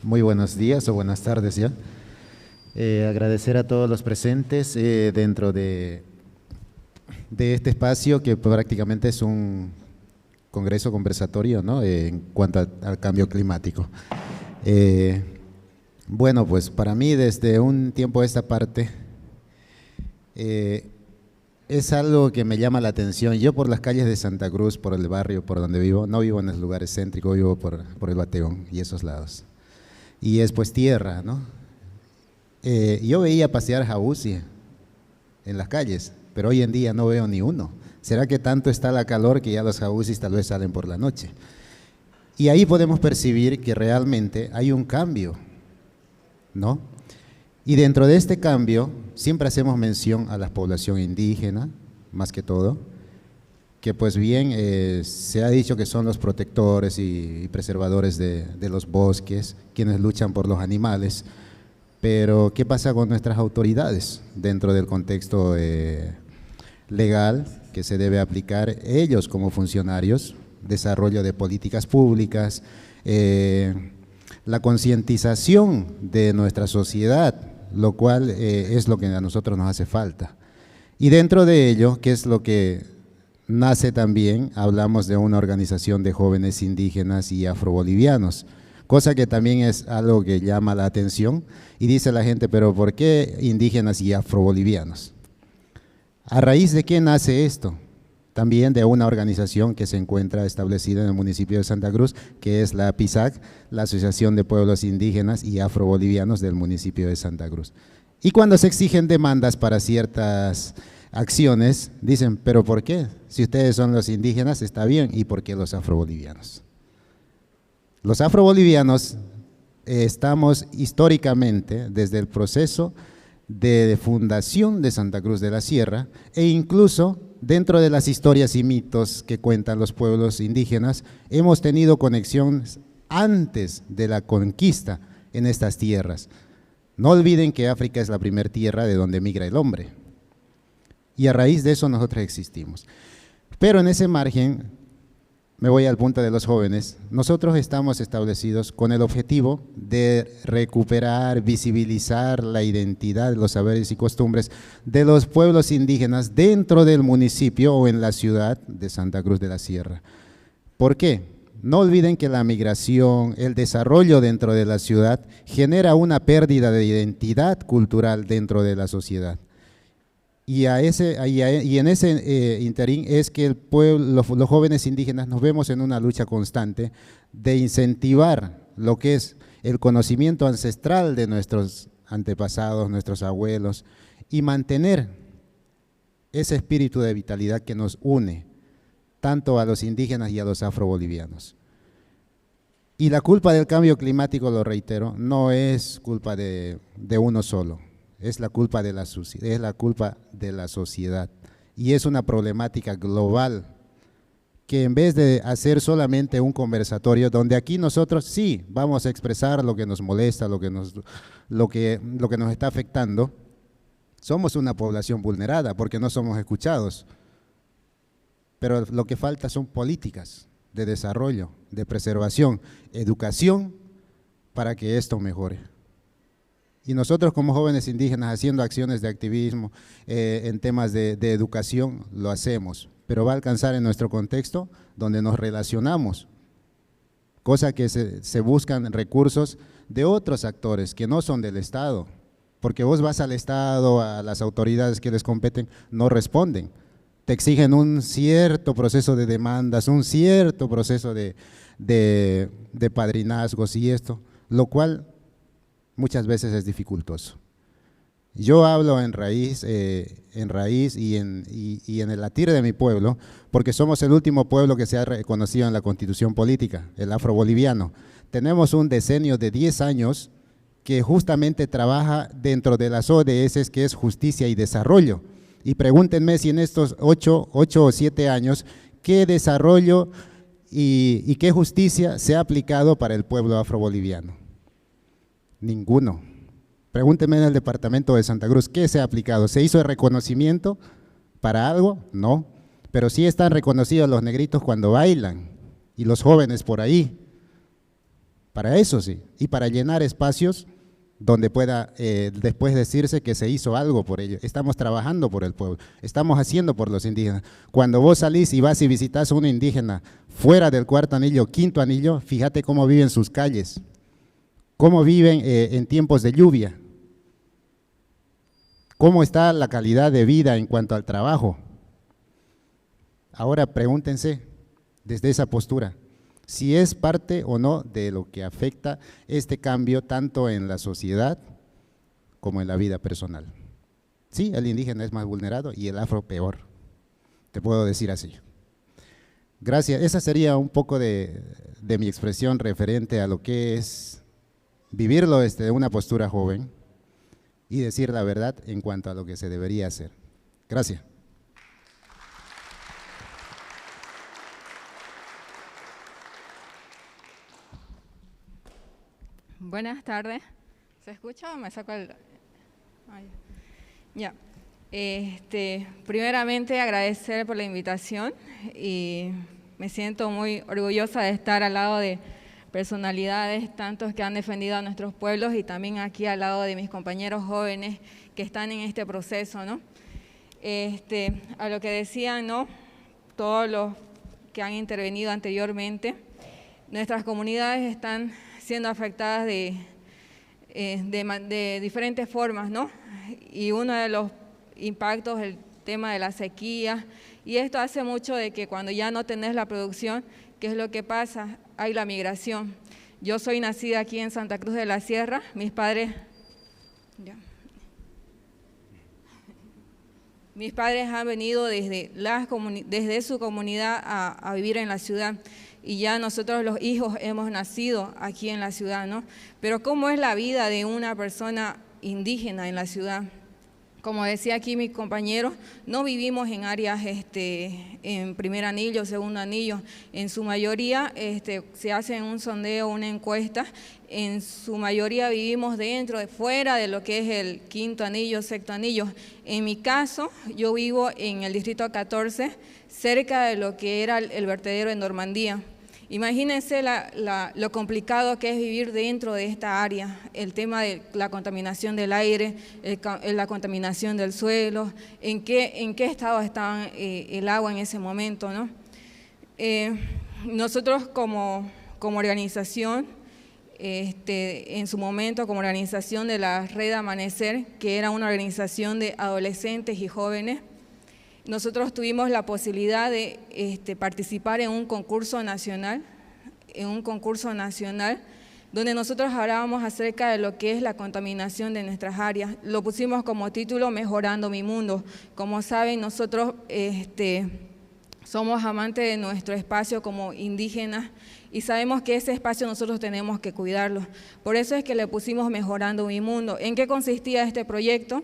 Muy buenos días o buenas tardes ya. Agradecer a todos los presentes dentro de este espacio que prácticamente es un congreso conversatorio, ¿no? En cuanto al cambio climático. Bueno, pues para mí desde un tiempo a esta parte es algo que me llama la atención. Yo por las calles de Santa Cruz, por el barrio por donde vivo, no vivo en los lugares céntricos, vivo por el Bateón y esos lados. Y es pues tierra, ¿no? Yo veía pasear jabuzi en las calles, pero hoy en día no veo ni uno. ¿Será que tanto está la calor que ya los jabuzis tal vez salen por la noche? Y ahí podemos percibir que realmente hay un cambio, ¿no? Y dentro de este cambio siempre hacemos mención a la población indígena, más que todo, que pues bien se ha dicho que son los protectores y preservadores de los bosques, quienes luchan por los animales, pero ¿qué pasa con nuestras autoridades dentro del contexto legal que se debe aplicar ellos como funcionarios, desarrollo de políticas públicas, la concientización de nuestra sociedad, lo cual es lo que a nosotros nos hace falta. Y dentro de ello, ¿qué es lo que nace también? Hablamos de una organización de jóvenes indígenas y afrobolivianos, cosa que también es algo que llama la atención y dice la gente, pero ¿por qué indígenas y afrobolivianos? ¿A raíz de qué nace esto? También de una organización que se encuentra establecida en el municipio de Santa Cruz, que es la APISAC, la Asociación de Pueblos Indígenas y Afrobolivianos del municipio de Santa Cruz. Y cuando se exigen demandas para ciertas acciones, dicen, pero ¿por qué? Si ustedes son los indígenas, está bien, ¿y por qué los afrobolivianos? Los afrobolivianos estamos históricamente desde el proceso de fundación de Santa Cruz de la Sierra e incluso dentro de las historias y mitos que cuentan los pueblos indígenas, hemos tenido conexiones antes de la conquista en estas tierras. No olviden que África es la primera tierra de donde migra el hombre y a raíz de eso nosotros existimos. Pero en ese margen, me voy al punto de los jóvenes, nosotros estamos establecidos con el objetivo de recuperar, visibilizar la identidad, los saberes y costumbres de los pueblos indígenas dentro del municipio o en la ciudad de Santa Cruz de la Sierra. ¿Por qué? No olviden que la migración, el desarrollo dentro de la ciudad genera una pérdida de identidad cultural dentro de la sociedad. Y en ese interín es que el pueblo, los jóvenes indígenas nos vemos en una lucha constante de incentivar lo que es el conocimiento ancestral de nuestros antepasados, nuestros abuelos, y mantener ese espíritu de vitalidad que nos une tanto a los indígenas y a los afrobolivianos. Y la culpa del cambio climático, lo reitero, no es culpa de uno solo. Es la culpa de la sociedad y es una problemática global que en vez de hacer solamente un conversatorio donde aquí nosotros sí vamos a expresar lo que nos molesta, lo que nos está afectando, somos una población vulnerada porque no somos escuchados, pero lo que falta son políticas de desarrollo, de preservación, educación para que esto mejore. Y nosotros como jóvenes indígenas haciendo acciones de activismo en temas de educación, lo hacemos, pero va a alcanzar en nuestro contexto donde nos relacionamos, cosa que se buscan recursos de otros actores que no son del Estado, porque vos vas al Estado, a las autoridades que les competen, no responden, te exigen un cierto proceso de demandas, un cierto proceso de padrinazgos y esto, lo cual muchas veces es dificultoso. Yo hablo en raíz y en el latir de mi pueblo, porque somos el último pueblo que se ha reconocido en la Constitución Política, el afroboliviano. Tenemos un decenio de 10 años que justamente trabaja dentro de las ODS, que es justicia y desarrollo. Y pregúntenme si en estos 8 o 7 años, qué desarrollo y qué justicia se ha aplicado para el pueblo afroboliviano. Ninguno. Pregúntenme en el departamento de Santa Cruz, ¿qué se ha aplicado? ¿Se hizo el reconocimiento para algo? No, pero sí están reconocidos los negritos cuando bailan y los jóvenes por ahí, para eso sí, y para llenar espacios donde pueda después decirse que se hizo algo por ello. Estamos trabajando por el pueblo, estamos haciendo por los indígenas. Cuando vos salís y vas y visitas a un indígena fuera del cuarto anillo, quinto anillo, fíjate cómo viven sus calles, cómo viven en tiempos de lluvia, cómo está la calidad de vida en cuanto al trabajo. Ahora pregúntense desde esa postura, si es parte o no de lo que afecta este cambio tanto en la sociedad como en la vida personal. Sí, el indígena es más vulnerado y el afro peor, te puedo decir así. Gracias, esa sería un poco de mi expresión referente a lo que es vivirlo desde una postura joven y decir la verdad en cuanto a lo que se debería hacer. Gracias. Buenas tardes. ¿Se escucha o me saco el...? Ya. Primeramente agradecer por la invitación y me siento muy orgullosa de estar al lado de personalidades tantos que han defendido a nuestros pueblos y también aquí al lado de mis compañeros jóvenes que están en este proceso, ¿no? A lo que decían, ¿no? Todos los que han intervenido anteriormente, nuestras comunidades están siendo afectadas de diferentes formas, ¿no? Y uno de los impactos es el tema de la sequía, y esto hace mucho de que cuando ya no tenés la producción, ¿qué es lo que pasa? Hay la migración. Yo soy nacida aquí en Santa Cruz de la Sierra, mis padres… Ya. Mis padres han venido desde su comunidad a vivir en la ciudad, y ya nosotros los hijos hemos nacido aquí en la ciudad, ¿no? Pero ¿cómo es la vida de una persona indígena en la ciudad? Como decía aquí mi compañero, no vivimos en áreas en primer anillo, segundo anillo. En su mayoría se hace un sondeo, una encuesta. En su mayoría vivimos fuera de lo que es el quinto anillo, sexto anillo. En mi caso, yo vivo en el distrito 14, cerca de lo que era el vertedero en Normandía. Imagínense lo complicado que es vivir dentro de esta área, el tema de la contaminación del aire, la contaminación del suelo, en qué estado estaba el agua en ese momento, ¿no? Nosotros como organización, en su momento como organización de la Red Amanecer, que era una organización de adolescentes y jóvenes, nosotros tuvimos la posibilidad de participar en un concurso nacional, donde nosotros hablábamos acerca de lo que es la contaminación de nuestras áreas. Lo pusimos como título Mejorando mi Mundo. Como saben, nosotros somos amantes de nuestro espacio como indígenas y sabemos que ese espacio nosotros tenemos que cuidarlo. Por eso es que le pusimos Mejorando mi Mundo. ¿En qué consistía este proyecto?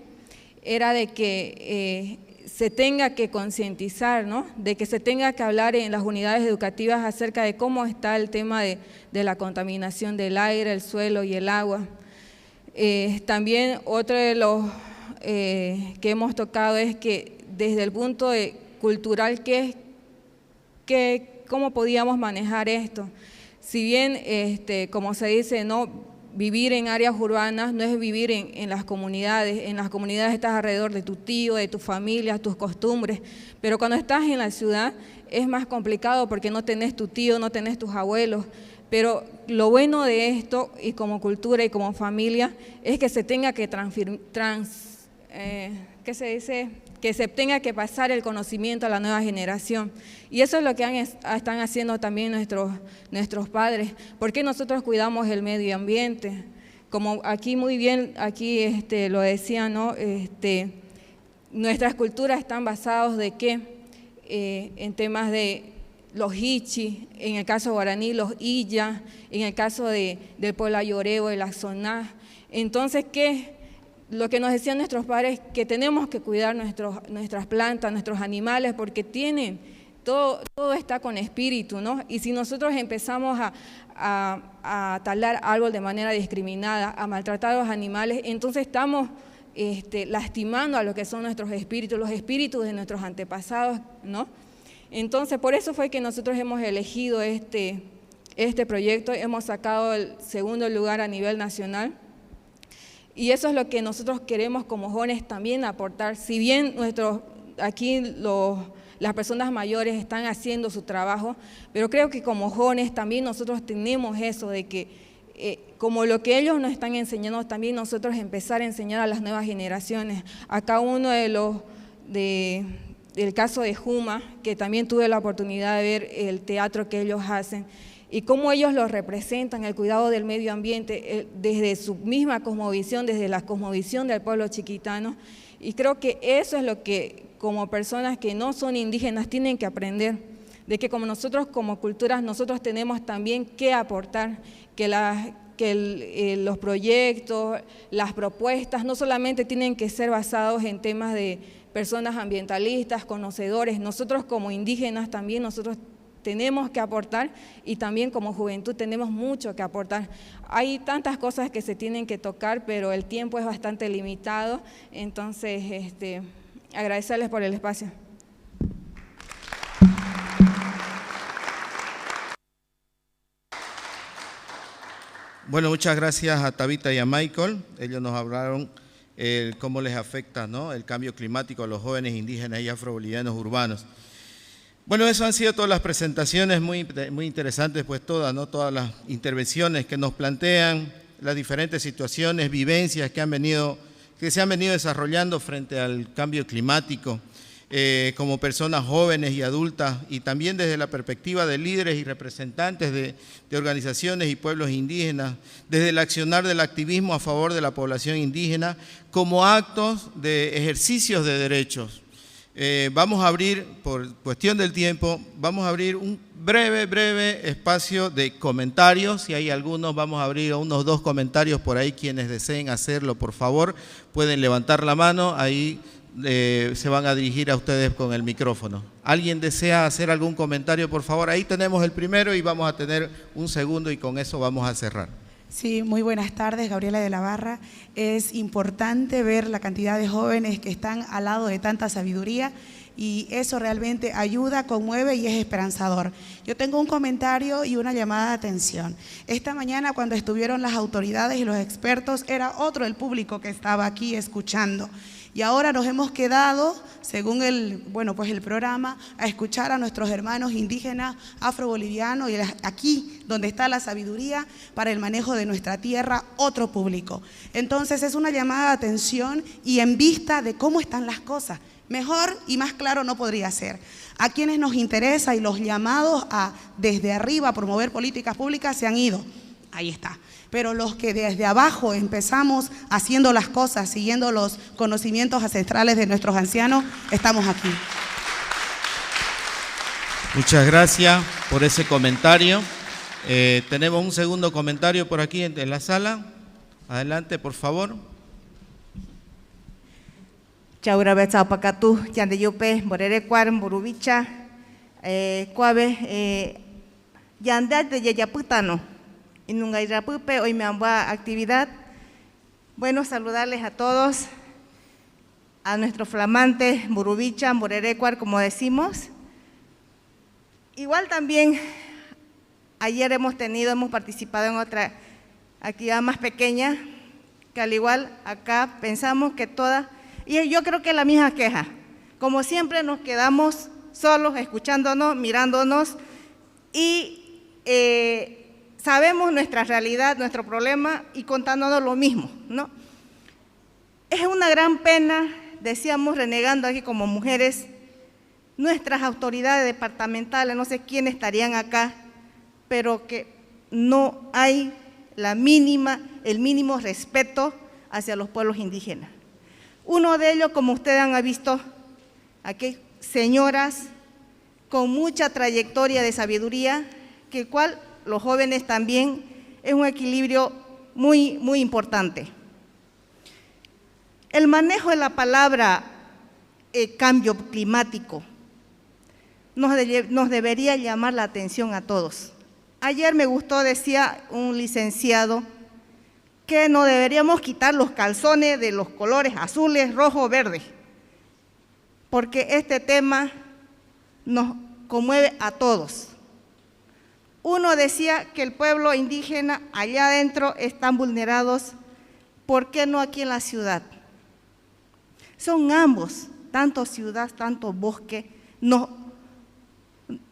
Era de que se tenga que concientizar, ¿no? De que se tenga que hablar en las unidades educativas acerca de cómo está el tema de la contaminación del aire, el suelo y el agua. También otro de los que hemos tocado es que desde el punto cultural, ¿cómo podíamos manejar esto? Si bien, como se dice, no vivir en áreas urbanas no es vivir en las comunidades estás alrededor de tu tío, de tu familia, tus costumbres, pero cuando estás en la ciudad es más complicado porque no tenés tu tío, no tenés tus abuelos, pero lo bueno de esto y como cultura y como familia es que se tenga que que se tenga que pasar el conocimiento a la nueva generación. Y eso es lo que están haciendo también nuestros padres. ¿Por qué nosotros cuidamos el medio ambiente? Como aquí muy bien, lo decía, ¿no? Nuestras culturas están basadas de qué? En temas de los Ichi, en el caso guaraní, los Illa, en el caso del pueblo ayoreo, el Axoná. Entonces, ¿qué? Lo que nos decían nuestros padres, que tenemos que cuidar nuestras plantas, nuestros animales, porque todo está con espíritu, ¿no? Y si nosotros empezamos a talar árbol de manera discriminada, a maltratar a los animales, entonces estamos lastimando a lo que son nuestros espíritus, los espíritus de nuestros antepasados, ¿no? Entonces, por eso fue que nosotros hemos elegido este proyecto, hemos sacado el segundo lugar a nivel nacional. Y eso es lo que nosotros queremos como jóvenes también aportar. Si bien las personas mayores están haciendo su trabajo, pero creo que como jóvenes también nosotros tenemos eso de que, como lo que ellos nos están enseñando, también nosotros empezar a enseñar a las nuevas generaciones. Acá uno del caso de Juma, que también tuve la oportunidad de ver el teatro que ellos hacen, y cómo ellos lo representan, el cuidado del medio ambiente, desde su misma cosmovisión, desde la cosmovisión del pueblo chiquitano. Y creo que eso es lo que como personas que no son indígenas tienen que aprender, de que como nosotros como culturas, nosotros tenemos también que aportar, que los proyectos, las propuestas, no solamente tienen que ser basados en temas de personas ambientalistas, conocedores, nosotros como indígenas también, nosotros tenemos que aportar y también como juventud tenemos mucho que aportar. Hay tantas cosas que se tienen que tocar, pero el tiempo es bastante limitado, entonces agradecerles por el espacio. Bueno, muchas gracias a Tabita y a Michael. Ellos nos hablaron cómo les afecta, ¿no?, el cambio climático a los jóvenes indígenas y afrobolivianos urbanos. Bueno, eso han sido todas las presentaciones, muy interesantes, pues todas las intervenciones que nos plantean las diferentes situaciones, vivencias que se han venido desarrollando frente al cambio climático, como personas jóvenes y adultas, y también desde la perspectiva de líderes y representantes de organizaciones y pueblos indígenas, desde el accionar del activismo a favor de la población indígena, como actos de ejercicios de derechos. Vamos a abrir, por cuestión del tiempo, vamos a abrir un breve espacio de comentarios. Si hay algunos, vamos a abrir unos 2 comentarios por ahí. Quienes deseen hacerlo, por favor, pueden levantar la mano. Ahí se van a dirigir a ustedes con el micrófono. ¿Alguien desea hacer algún comentario, por favor? Ahí tenemos el primero y vamos a tener un segundo y con eso vamos a cerrar. Sí, muy buenas tardes, Gabriela de la Barra. Es importante ver la cantidad de jóvenes que están al lado de tanta sabiduría y eso realmente ayuda, conmueve y es esperanzador. Yo tengo un comentario y una llamada de atención. Esta mañana cuando estuvieron las autoridades y los expertos era otro el público que estaba aquí escuchando. Y ahora nos hemos quedado, según el programa, a escuchar a nuestros hermanos indígenas afrobolivianos y aquí donde está la sabiduría para el manejo de nuestra tierra, otro público. Entonces es una llamada de atención y en vista de cómo están las cosas. Mejor y más claro no podría ser. A quienes nos interesa y los llamados a desde arriba promover políticas públicas se han ido. Ahí está. Pero los que desde abajo empezamos haciendo las cosas, siguiendo los conocimientos ancestrales de nuestros ancianos, estamos aquí. Muchas gracias por ese comentario. Tenemos un segundo comentario por aquí en la sala. Adelante, por favor. Chaura betsa pakatu yandeyupe Morerecuar Burubicha Cuave Yandate Yayaputano Inungairapupe, hoy me ambua actividad. Bueno, saludarles a todos, a nuestro flamante Burubicha, Morerecuar, como decimos. Igual también, ayer hemos participado en otra actividad más pequeña, que al igual acá pensamos que todas, y yo creo que la misma queja, como siempre nos quedamos solos, escuchándonos, mirándonos y sabemos nuestra realidad, nuestro problema y contándonos lo mismo, ¿no? Es una gran pena, decíamos, renegando aquí como mujeres, nuestras autoridades departamentales, no sé quiénes estarían acá, pero que no hay el mínimo respeto hacia los pueblos indígenas. Uno de ellos, como ustedes han visto, aquí señoras con mucha trayectoria de sabiduría, que cual los jóvenes también es un equilibrio muy importante. El manejo de la palabra cambio climático nos debería llamar la atención a todos. Ayer me gustó, decía un licenciado, que no deberíamos quitar los calzones de los colores azules, rojo, verde, porque este tema nos conmueve a todos. Uno decía que el pueblo indígena allá adentro están vulnerados, ¿por qué no aquí en la ciudad? Son ambos, tanto ciudad, tanto bosque.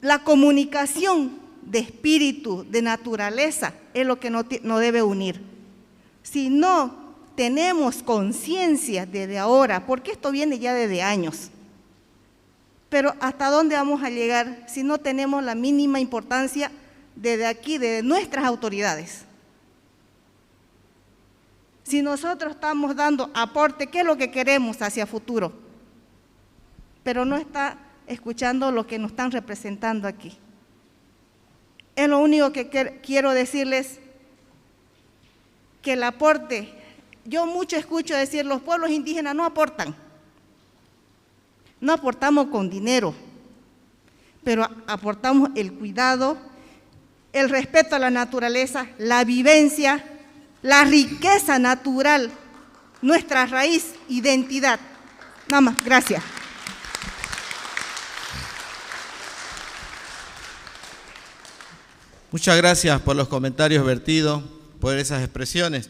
La comunicación de espíritu, de naturaleza, es lo que nos debe unir. Si no tenemos conciencia desde ahora, porque esto viene ya desde años, pero ¿hasta dónde vamos a llegar si no tenemos la mínima importancia desde aquí, de nuestras autoridades? Si nosotros estamos dando aporte, ¿qué es lo que queremos hacia futuro? Pero no está escuchando lo que nos están representando aquí. Es lo único que quiero decirles, que el aporte, yo mucho escucho decir, los pueblos indígenas no aportan, no aportamos con dinero, pero aportamos el cuidado, el respeto a la naturaleza, la vivencia, la riqueza natural, nuestra raíz, identidad. Nada más, gracias. Muchas gracias por los comentarios vertidos, por esas expresiones.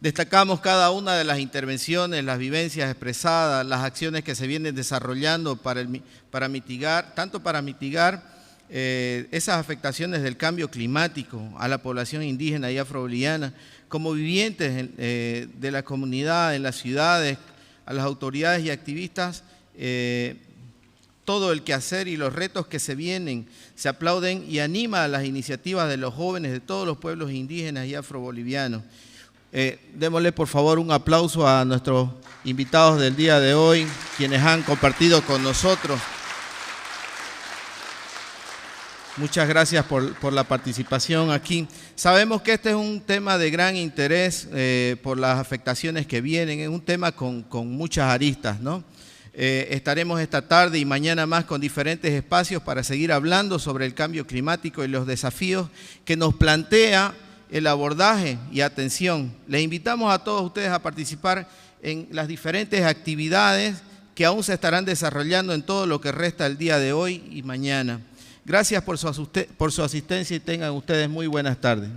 Destacamos cada una de las intervenciones, las vivencias expresadas, las acciones que se vienen desarrollando para mitigar esas afectaciones del cambio climático a la población indígena y afroboliviana, como vivientes de la comunidad, en las ciudades, a las autoridades y activistas, todo el quehacer y los retos que se vienen, se aplauden y anima a las iniciativas de los jóvenes de todos los pueblos indígenas y afrobolivianos. Démosle por favor un aplauso a nuestros invitados del día de hoy, quienes han compartido con nosotros. Muchas gracias por la participación aquí. Sabemos que este es un tema de gran interés por las afectaciones que vienen, es un tema con muchas aristas, ¿no? Estaremos esta tarde y mañana más con diferentes espacios para seguir hablando sobre el cambio climático y los desafíos que nos plantea el abordaje y atención. Les invitamos a todos ustedes a participar en las diferentes actividades que aún se estarán desarrollando en todo lo que resta el día de hoy y mañana. Gracias por su asistencia y tengan ustedes muy buenas tardes.